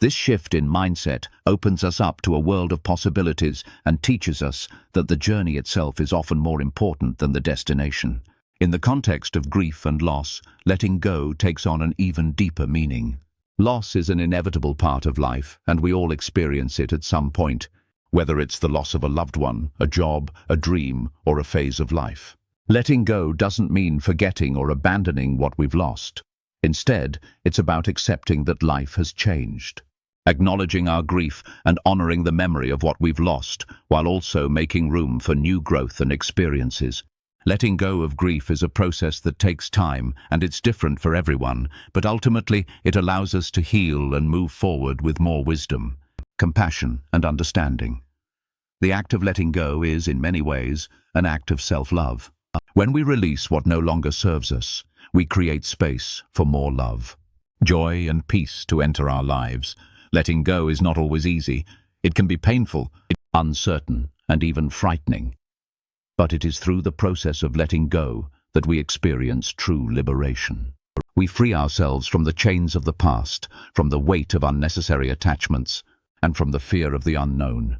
This shift in mindset opens us up to a world of possibilities and teaches us that the journey itself is often more important than the destination. In the context of grief and loss, letting go takes on an even deeper meaning. Loss is an inevitable part of life, and we all experience it at some point, whether it's the loss of a loved one, a job, a dream, or a phase of life. Letting go doesn't mean forgetting or abandoning what we've lost. Instead, it's about accepting that life has changed, acknowledging our grief and honoring the memory of what we've lost, while also making room for new growth and experiences. Letting go of grief is a process that takes time, and it's different for everyone, but ultimately it allows us to heal and move forward with more wisdom, compassion, and understanding. The act of letting go is, in many ways, an act of self-love. When we release what no longer serves us, we create space for more love, joy, and peace to enter our lives. Letting go is not always easy. It can be painful, uncertain, and even frightening. But it is through the process of letting go that we experience true liberation. We free ourselves from the chains of the past, from the weight of unnecessary attachments, and from the fear of the unknown.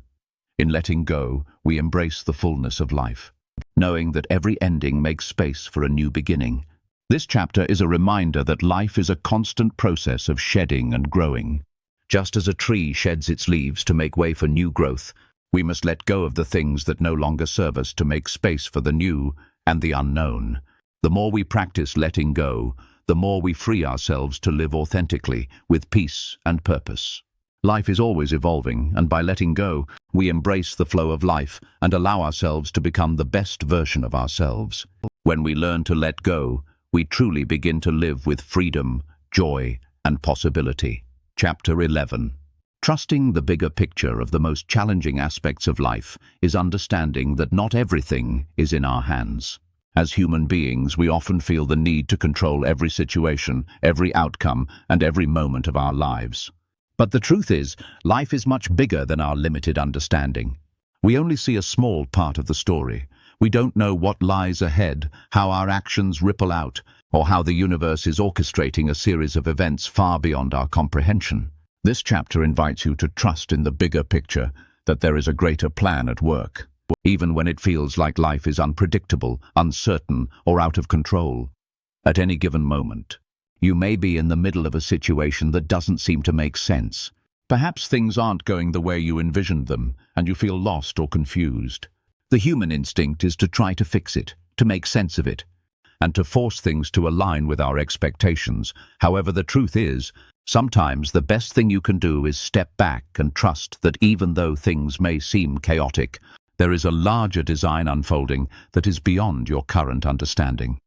In letting go, we embrace the fullness of life, knowing that every ending makes space for a new beginning. This chapter is a reminder that life is a constant process of shedding and growing. Just as a tree sheds its leaves to make way for new growth, we must let go of the things that no longer serve us to make space for the new and the unknown. The more we practice letting go, the more we free ourselves to live authentically, with peace and purpose. Life is always evolving, and by letting go, we embrace the flow of life and allow ourselves to become the best version of ourselves. When we learn to let go, we truly begin to live with freedom, joy, and possibility. Chapter 11. Trusting the bigger picture of the most challenging aspects of life is understanding that not everything is in our hands. As human beings, we often feel the need to control every situation, every outcome, and every moment of our lives. But the truth is, life is much bigger than our limited understanding. We only see a small part of the story. We don't know what lies ahead, how our actions ripple out, or how the universe is orchestrating a series of events far beyond our comprehension. This chapter invites you to trust in the bigger picture, that there is a greater plan at work, even when it feels like life is unpredictable, uncertain, or out of control. At any given moment, you may be in the middle of a situation that doesn't seem to make sense. Perhaps things aren't going the way you envisioned them, and you feel lost or confused. The human instinct is to try to fix it, to make sense of it, and to force things to align with our expectations. However, the truth is, sometimes the best thing you can do is step back and trust that even though things may seem chaotic, there is a larger design unfolding that is beyond your current understanding.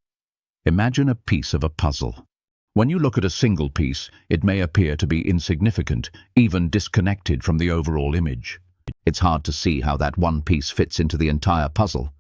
Imagine a piece of a puzzle. When you look at a single piece, it may appear to be insignificant, even disconnected from the overall image. It's hard to see how that one piece fits into the entire puzzle.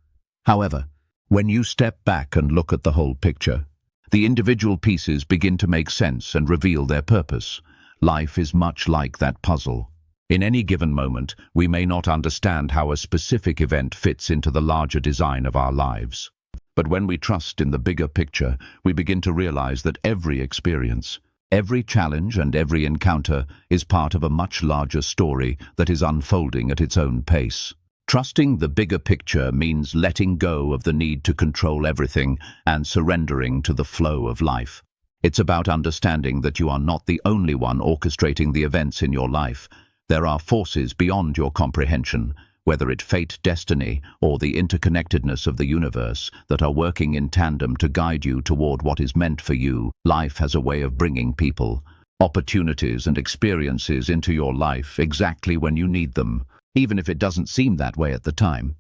However, when you step back and look at the whole picture, the individual pieces begin to make sense and reveal their purpose. Life is much like that puzzle. In any given moment, we may not understand how a specific event fits into the larger design of our lives. But when we trust in the bigger picture, we begin to realize that every experience, every challenge, and every encounter is part of a much larger story that is unfolding at its own pace. Trusting the bigger picture means letting go of the need to control everything and surrendering to the flow of life. It's about understanding that you are not the only one orchestrating the events in your life. There are forces beyond your comprehension, whether it's fate, destiny, or the interconnectedness of the universe, that are working in tandem to guide you toward what is meant for you. Life has a way of bringing people, opportunities, and experiences into your life exactly when you need them, even if it doesn't seem that way at the time.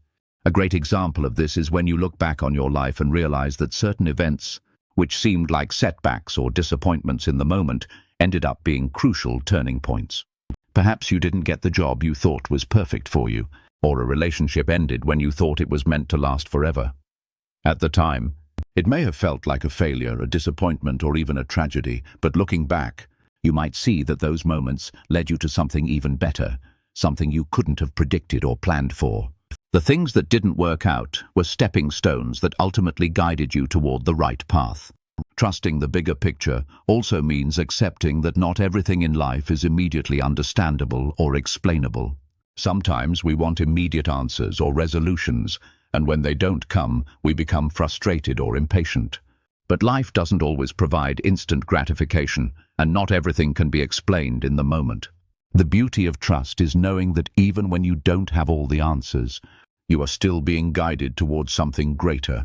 A great example of this is when you look back on your life and realize that certain events, which seemed like setbacks or disappointments in the moment, ended up being crucial turning points. Perhaps you didn't get the job you thought was perfect for you, or a relationship ended when you thought it was meant to last forever. At the time, it may have felt like a failure, a disappointment, or even a tragedy, but looking back, you might see that those moments led you to something even better, something you couldn't have predicted or planned for. The things that didn't work out were stepping stones that ultimately guided you toward the right path. Trusting the bigger picture also means accepting that not everything in life is immediately understandable or explainable. Sometimes we want immediate answers or resolutions, and when they don't come, we become frustrated or impatient. But life doesn't always provide instant gratification, and not everything can be explained in the moment. The beauty of trust is knowing that even when you don't have all the answers, you are still being guided towards something greater.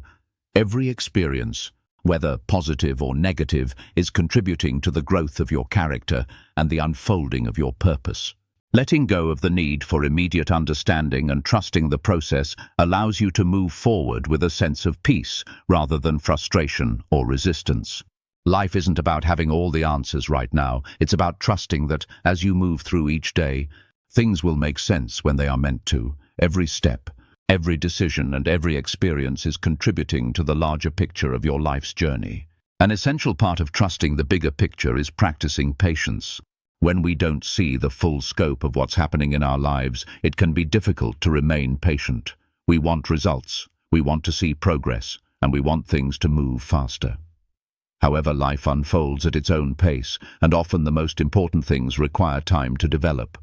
Every experience, whether positive or negative, is contributing to the growth of your character and the unfolding of your purpose. Letting go of the need for immediate understanding and trusting the process allows you to move forward with a sense of peace rather than frustration or resistance. Life isn't about having all the answers right now. It's about trusting that, as you move through each day, things will make sense when they are meant to. Every step, every decision, and every experience is contributing to the larger picture of your life's journey. An essential part of trusting the bigger picture is practicing patience. When we don't see the full scope of what's happening in our lives, it can be difficult to remain patient. We want results, we want to see progress, and we want things to move faster. However, life unfolds at its own pace, and often the most important things require time to develop.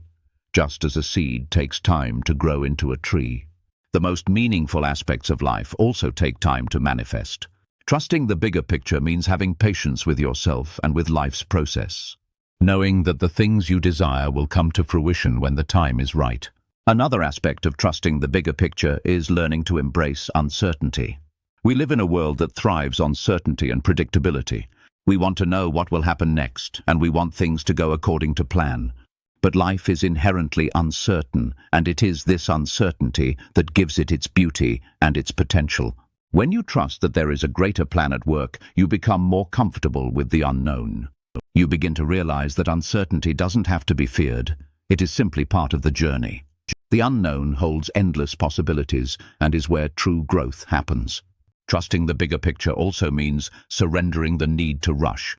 Just as a seed takes time to grow into a tree, the most meaningful aspects of life also take time to manifest. Trusting the bigger picture means having patience with yourself and with life's process, knowing that the things you desire will come to fruition when the time is right. Another aspect of trusting the bigger picture is learning to embrace uncertainty. We live in a world that thrives on certainty and predictability. We want to know what will happen next, and we want things to go according to plan. But life is inherently uncertain, and it is this uncertainty that gives it its beauty and its potential. When you trust that there is a greater plan at work, you become more comfortable with the unknown. You begin to realize that uncertainty doesn't have to be feared. It is simply part of the journey. The unknown holds endless possibilities and is where true growth happens. Trusting the bigger picture also means surrendering the need to rush.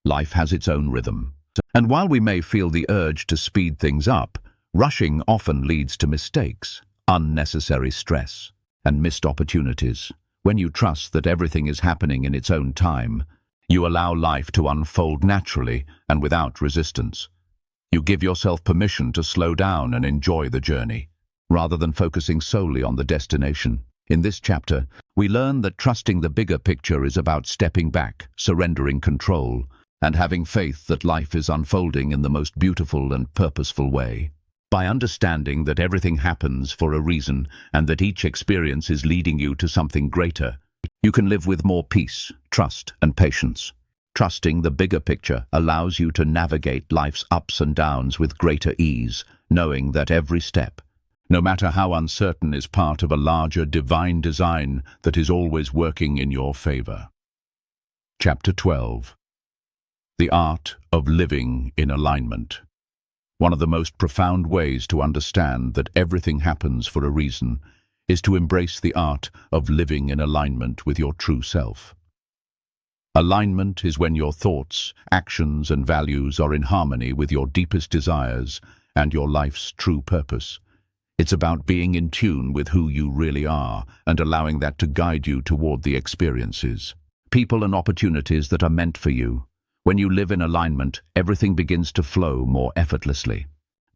Life has its own rhythm. And while we may feel the urge to speed things up, rushing often leads to mistakes, unnecessary stress, and missed opportunities. When you trust that everything is happening in its own time, you allow life to unfold naturally and without resistance. You give yourself permission to slow down and enjoy the journey, rather than focusing solely on the destination. In this chapter, we learn that trusting the bigger picture is about stepping back, surrendering control, and having faith that life is unfolding in the most beautiful and purposeful way. By understanding that everything happens for a reason and that each experience is leading you to something greater, you can live with more peace, trust, and patience. Trusting the bigger picture allows you to navigate life's ups and downs with greater ease, knowing that every step, no matter how uncertain, is part of a larger divine design that is always working in your favor. Chapter 12. The Art of Living in Alignment. One of the most profound ways to understand that everything happens for a reason is to embrace the art of living in alignment with your true self. Alignment is when your thoughts, actions, and values are in harmony with your deepest desires and your life's true purpose. It's about being in tune with who you really are and allowing that to guide you toward the experiences, people, and opportunities that are meant for you. When you live in alignment, everything begins to flow more effortlessly.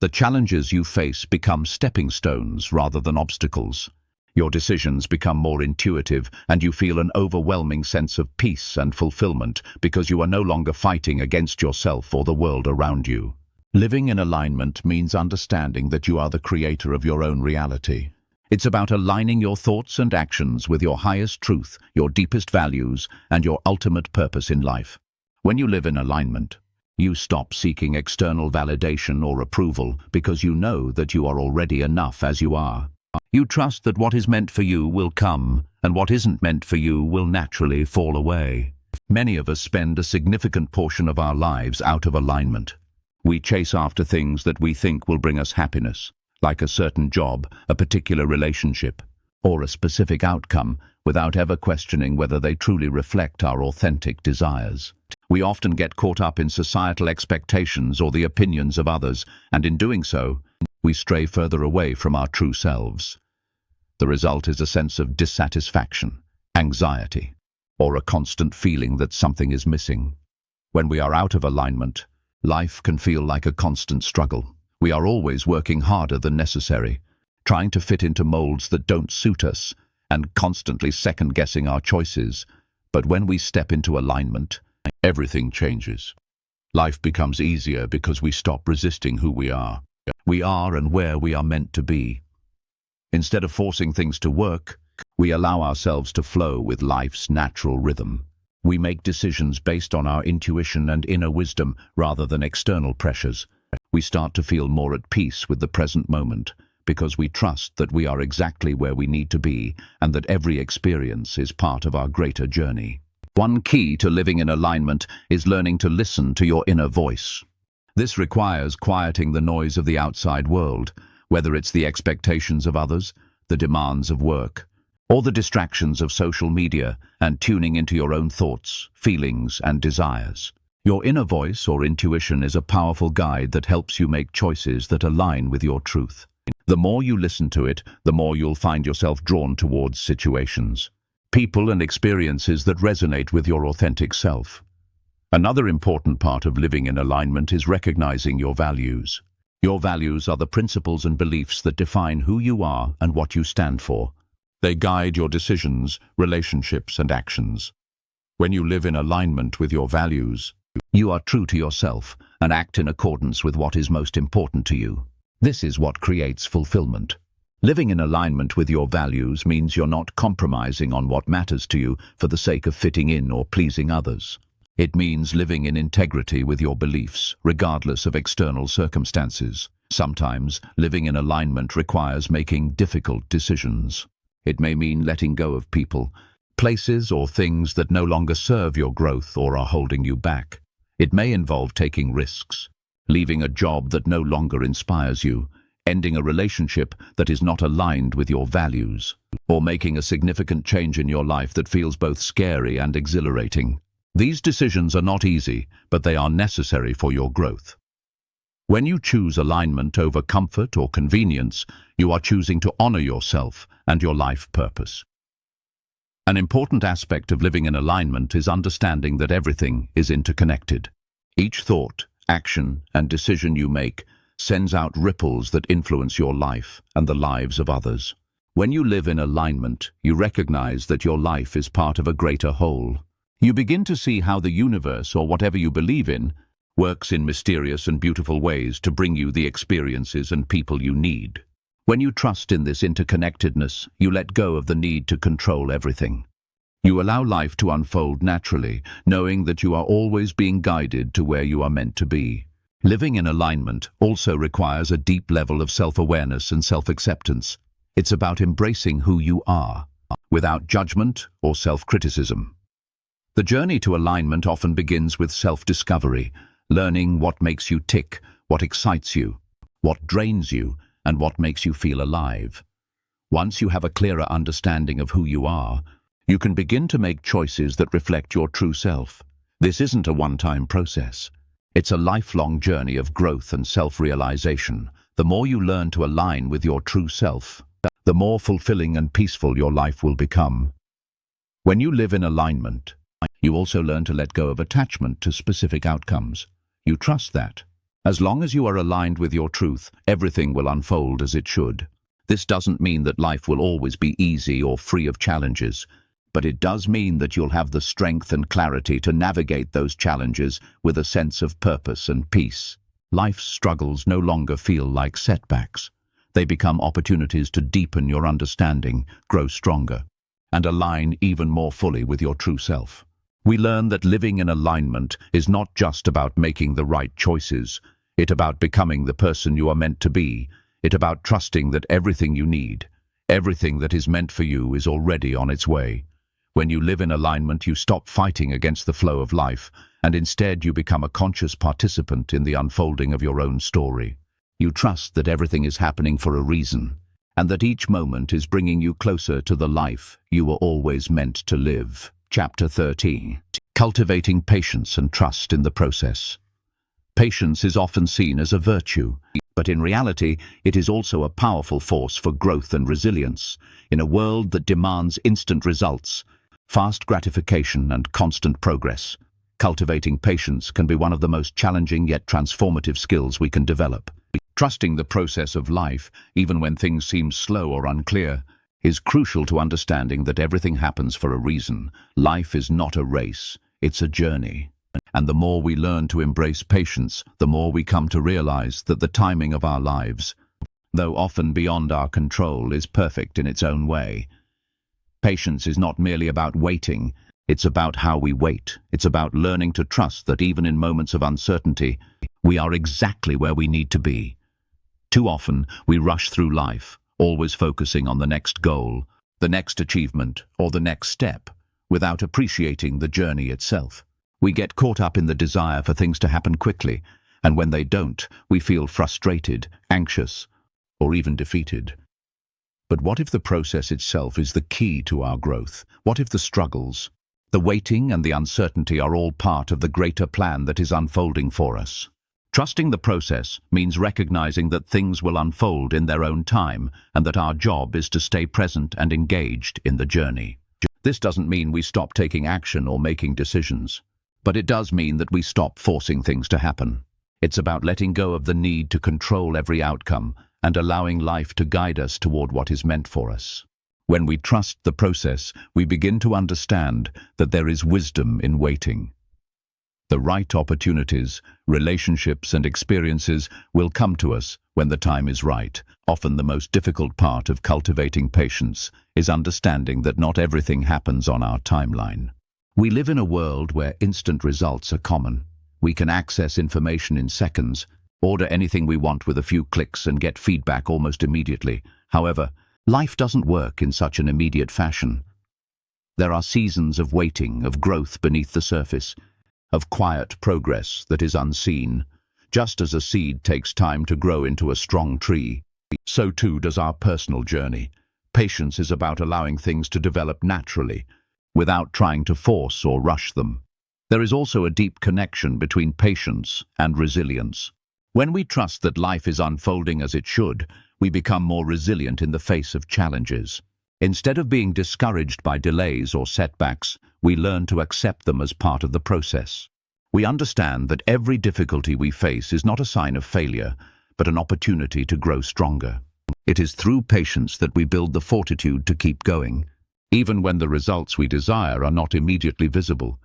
The challenges you face become stepping stones rather than obstacles. Your decisions become more intuitive, and you feel an overwhelming sense of peace and fulfillment because you are no longer fighting against yourself or the world around you. Living in alignment means understanding that you are the creator of your own reality. It's about aligning your thoughts and actions with your highest truth, your deepest values, and your ultimate purpose in life. When you live in alignment, you stop seeking external validation or approval because you know that you are already enough as you are. You trust that what is meant for you will come, and what isn't meant for you will naturally fall away. Many of us spend a significant portion of our lives out of alignment. We chase after things that we think will bring us happiness, like a certain job, a particular relationship, or a specific outcome, without ever questioning whether they truly reflect our authentic desires. We often get caught up in societal expectations or the opinions of others, and in doing so, we stray further away from our true selves. The result is a sense of dissatisfaction, anxiety, or a constant feeling that something is missing. When we are out of alignment, life can feel like a constant struggle. We are always working harder than necessary, trying to fit into molds that don't suit us, and constantly second-guessing our choices. But when we step into alignment, everything changes. Life becomes easier because we stop resisting who we are. We are and where we are meant to be. Instead of forcing things to work, we allow ourselves to flow with life's natural rhythm. We make decisions based on our intuition and inner wisdom rather than external pressures. We start to feel more at peace with the present moment because we trust that we are exactly where we need to be and that every experience is part of our greater journey. One key to living in alignment is learning to listen to your inner voice. This requires quieting the noise of the outside world, whether it's the expectations of others, the demands of work, or the distractions of social media, and tuning into your own thoughts, feelings, and desires. Your inner voice or intuition is a powerful guide that helps you make choices that align with your truth. The more you listen to it, the more you'll find yourself drawn towards situations, people, and experiences that resonate with your authentic self. Another important part of living in alignment is recognizing your values. Your values are the principles and beliefs that define who you are and what you stand for. They guide your decisions, relationships, and actions. When you live in alignment with your values, you are true to yourself and act in accordance with what is most important to you. This is what creates fulfillment. Living in alignment with your values means you're not compromising on what matters to you for the sake of fitting in or pleasing others. It means living in integrity with your beliefs, regardless of external circumstances. Sometimes, living in alignment requires making difficult decisions. It may mean letting go of people, places, or things that no longer serve your growth or are holding you back. It may involve taking risks, leaving a job that no longer inspires you, ending a relationship that is not aligned with your values, or making a significant change in your life that feels both scary and exhilarating. These decisions are not easy, but they are necessary for your growth. When you choose alignment over comfort or convenience, you are choosing to honor yourself and your life purpose. An important aspect of living in alignment is understanding that everything is interconnected. Each thought, action, and decision you make sends out ripples that influence your life and the lives of others. When you live in alignment, you recognize that your life is part of a greater whole. You begin to see how the universe, or whatever you believe in, works in mysterious and beautiful ways to bring you the experiences and people you need. When you trust in this interconnectedness, you let go of the need to control everything. You allow life to unfold naturally, knowing that you are always being guided to where you are meant to be. Living in alignment also requires a deep level of self-awareness and self-acceptance. It's about embracing who you are, without judgment or self-criticism. The journey to alignment often begins with self-discovery, learning what makes you tick, what excites you, what drains you, and what makes you feel alive. Once you have a clearer understanding of who you are, you can begin to make choices that reflect your true self. This isn't a one-time process. It's a lifelong journey of growth and self-realization. The more you learn to align with your true self, the more fulfilling and peaceful your life will become. When you live in alignment, you also learn to let go of attachment to specific outcomes. You trust that, as long as you are aligned with your truth, everything will unfold as it should. This doesn't mean that life will always be easy or free of challenges, but it does mean that you'll have the strength and clarity to navigate those challenges with a sense of purpose and peace. Life's struggles no longer feel like setbacks. They become opportunities to deepen your understanding, grow stronger, and align even more fully with your true self. We learn that living in alignment is not just about making the right choices. It's about becoming the person you are meant to be. It's about trusting that everything you need, everything that is meant for you, is already on its way. When you live in alignment, you stop fighting against the flow of life, and instead you become a conscious participant in the unfolding of your own story. You trust that everything is happening for a reason, and that each moment is bringing you closer to the life you were always meant to live. Chapter 13. Cultivating patience and trust in the process. Patience is often seen as a virtue, but in reality, it is also a powerful force for growth and resilience. In a world that demands instant results, fast gratification and constant progress. Cultivating patience can be one of the most challenging yet transformative skills we can develop. Trusting the process of life, even when things seem slow or unclear, is crucial to understanding that everything happens for a reason. Life is not a race, it's a journey. And the more we learn to embrace patience, the more we come to realize that the timing of our lives, though often beyond our control, is perfect in its own way. Patience is not merely about waiting, it's about how we wait. It's about learning to trust that even in moments of uncertainty, we are exactly where we need to be. Too often, we rush through life, always focusing on the next goal, the next achievement, or the next step, without appreciating the journey itself. We get caught up in the desire for things to happen quickly, and when they don't, we feel frustrated, anxious, or even defeated. But what if the process itself is the key to our growth? What if the struggles, the waiting and the uncertainty are all part of the greater plan that is unfolding for us? Trusting the process means recognizing that things will unfold in their own time and that our job is to stay present and engaged in the journey. This doesn't mean we stop taking action or making decisions, but it does mean that we stop forcing things to happen. It's about letting go of the need to control every outcome and allowing life to guide us toward what is meant for us. When we trust the process, we begin to understand that there is wisdom in waiting. The right opportunities, relationships, and experiences will come to us when the time is right. Often the most difficult part of cultivating patience is understanding that not everything happens on our timeline. We live in a world where instant results are common. We can access information in seconds, order anything we want with a few clicks, and get feedback almost immediately. However, life doesn't work in such an immediate fashion. There are seasons of waiting, of growth beneath the surface, of quiet progress that is unseen. Just as a seed takes time to grow into a strong tree, so too does our personal journey. Patience is about allowing things to develop naturally, without trying to force or rush them. There is also a deep connection between patience and resilience. When we trust that life is unfolding as it should, we become more resilient in the face of challenges. Instead of being discouraged by delays or setbacks, we learn to accept them as part of the process. We understand that every difficulty we face is not a sign of failure, but an opportunity to grow stronger. It is through patience that we build the fortitude to keep going, even when the results we desire are not immediately visible.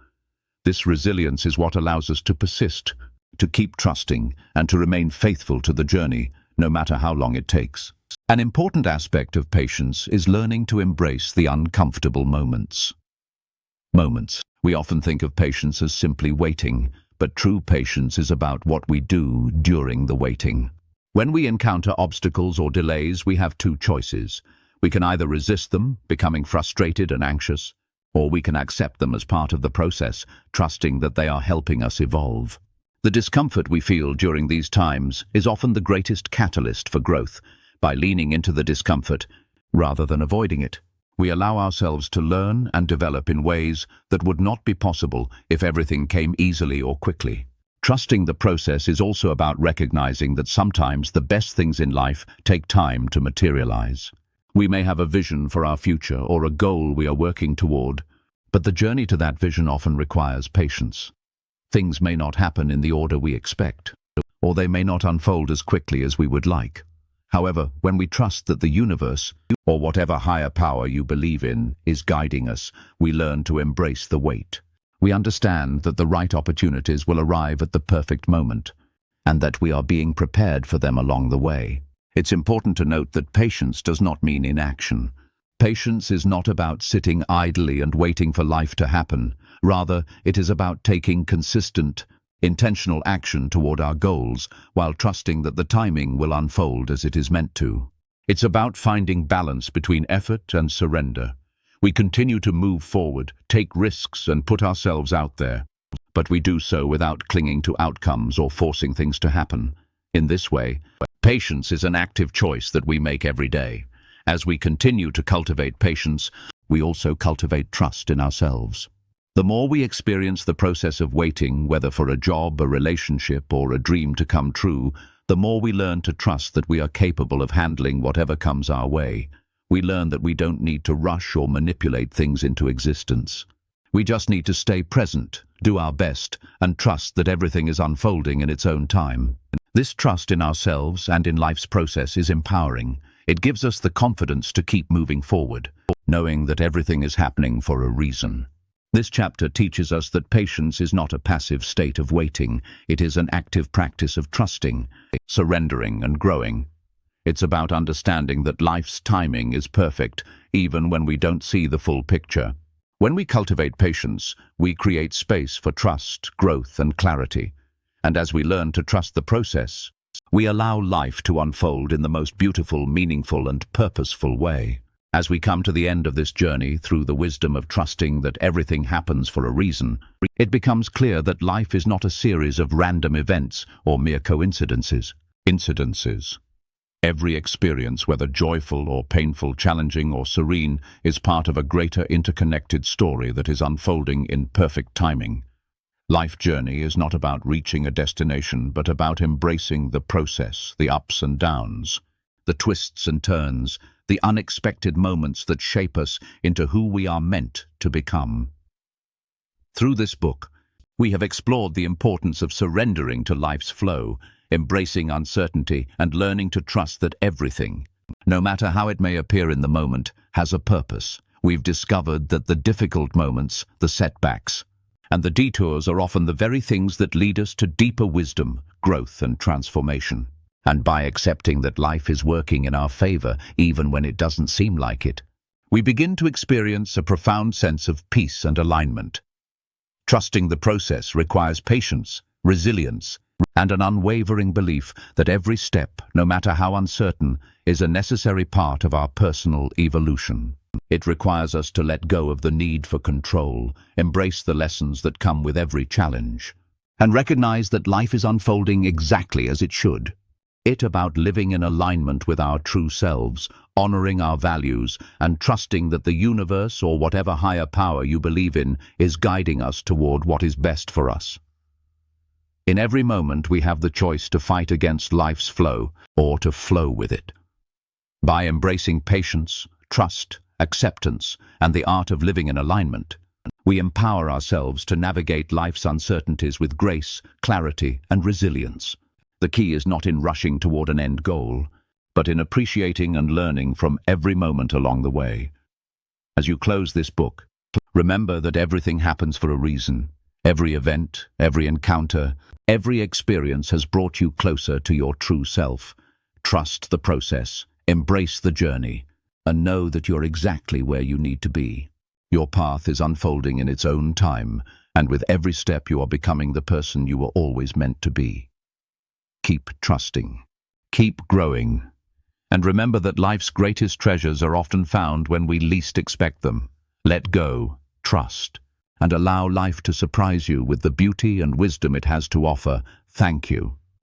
This resilience is what allows us to persist, to keep trusting, and to remain faithful to the journey, no matter how long it takes. An important aspect of patience is learning to embrace the uncomfortable moments. We often think of patience as simply waiting, but true patience is about what we do during the waiting. When we encounter obstacles or delays, we have two choices. We can either resist them, becoming frustrated and anxious, or we can accept them as part of the process, trusting that they are helping us evolve. The discomfort we feel during these times is often the greatest catalyst for growth. By leaning into the discomfort, rather than avoiding it, we allow ourselves to learn and develop in ways that would not be possible if everything came easily or quickly. Trusting the process is also about recognizing that sometimes the best things in life take time to materialize. We may have a vision for our future or a goal we are working toward, but the journey to that vision often requires patience. Things may not happen in the order we expect, or they may not unfold as quickly as we would like. However, when we trust that the universe, or whatever higher power you believe in, is guiding us, we learn to embrace the wait. We understand that the right opportunities will arrive at the perfect moment, and that we are being prepared for them along the way. It's important to note that patience does not mean inaction. Patience is not about sitting idly and waiting for life to happen. Rather, it is about taking consistent, intentional action toward our goals, while trusting that the timing will unfold as it is meant to. It's about finding balance between effort and surrender. We continue to move forward, take risks, and put ourselves out there, but we do so without clinging to outcomes or forcing things to happen. In this way, patience is an active choice that we make every day. As we continue to cultivate patience, we also cultivate trust in ourselves. The more we experience the process of waiting, whether for a job, a relationship, or a dream to come true, the more we learn to trust that we are capable of handling whatever comes our way. we learn that we don't need to rush or manipulate things into existence. We just need to stay present, do our best, and trust that everything is unfolding in its own time. This trust in ourselves and in life's process is empowering. It gives us the confidence to keep moving forward, knowing that everything is happening for a reason. This chapter teaches us that patience is not a passive state of waiting. It is an active practice of trusting, surrendering, and growing. It's about understanding that life's timing is perfect, even when we don't see the full picture. When we cultivate patience, we create space for trust, growth, and clarity. And as we learn to trust the process, we allow life to unfold in the most beautiful, meaningful, and purposeful way. As we come to the end of this journey through the wisdom of trusting that everything happens for a reason, it becomes clear that life is not a series of random events or mere coincidences. Every experience, whether joyful or painful, challenging or serene, is part of a greater interconnected story that is unfolding in perfect timing. Life journey is not about reaching a destination, but about embracing the process, the ups and downs, the twists and turns, the unexpected moments that shape us into who we are meant to become. Through this book, we have explored the importance of surrendering to life's flow, embracing uncertainty, and learning to trust that everything, no matter how it may appear in the moment, has a purpose. We've discovered that the difficult moments, the setbacks, and the detours are often the very things that lead us to deeper wisdom, growth, and transformation. And by accepting that life is working in our favor, even when it doesn't seem like it, we begin to experience a profound sense of peace and alignment. Trusting the process requires patience, resilience, and an unwavering belief that every step, no matter how uncertain, is a necessary part of our personal evolution. It requires us to let go of the need for control, embrace the lessons that come with every challenge, and recognize that life is unfolding exactly as it should. It's about living in alignment with our true selves, honoring our values, and trusting that the universe, or whatever higher power you believe in, is guiding us toward what is best for us. In every moment, we have the choice to fight against life's flow or to flow with it. By embracing patience, trust, acceptance, and the art of living in alignment, we empower ourselves to navigate life's uncertainties with grace, clarity, and resilience. The key is not in rushing toward an end goal, but in appreciating and learning from every moment along the way. As you close this book, remember that everything happens for a reason. Every event, every encounter, every experience has brought you closer to your true self. Trust the process, embrace the journey, and know that you're exactly where you need to be. Your path is unfolding in its own time, and with every step you are becoming the person you were always meant to be. Keep trusting, keep growing, and remember that life's greatest treasures are often found when we least expect them. Let go, trust, and allow life to surprise you with the beauty and wisdom it has to offer. Thank you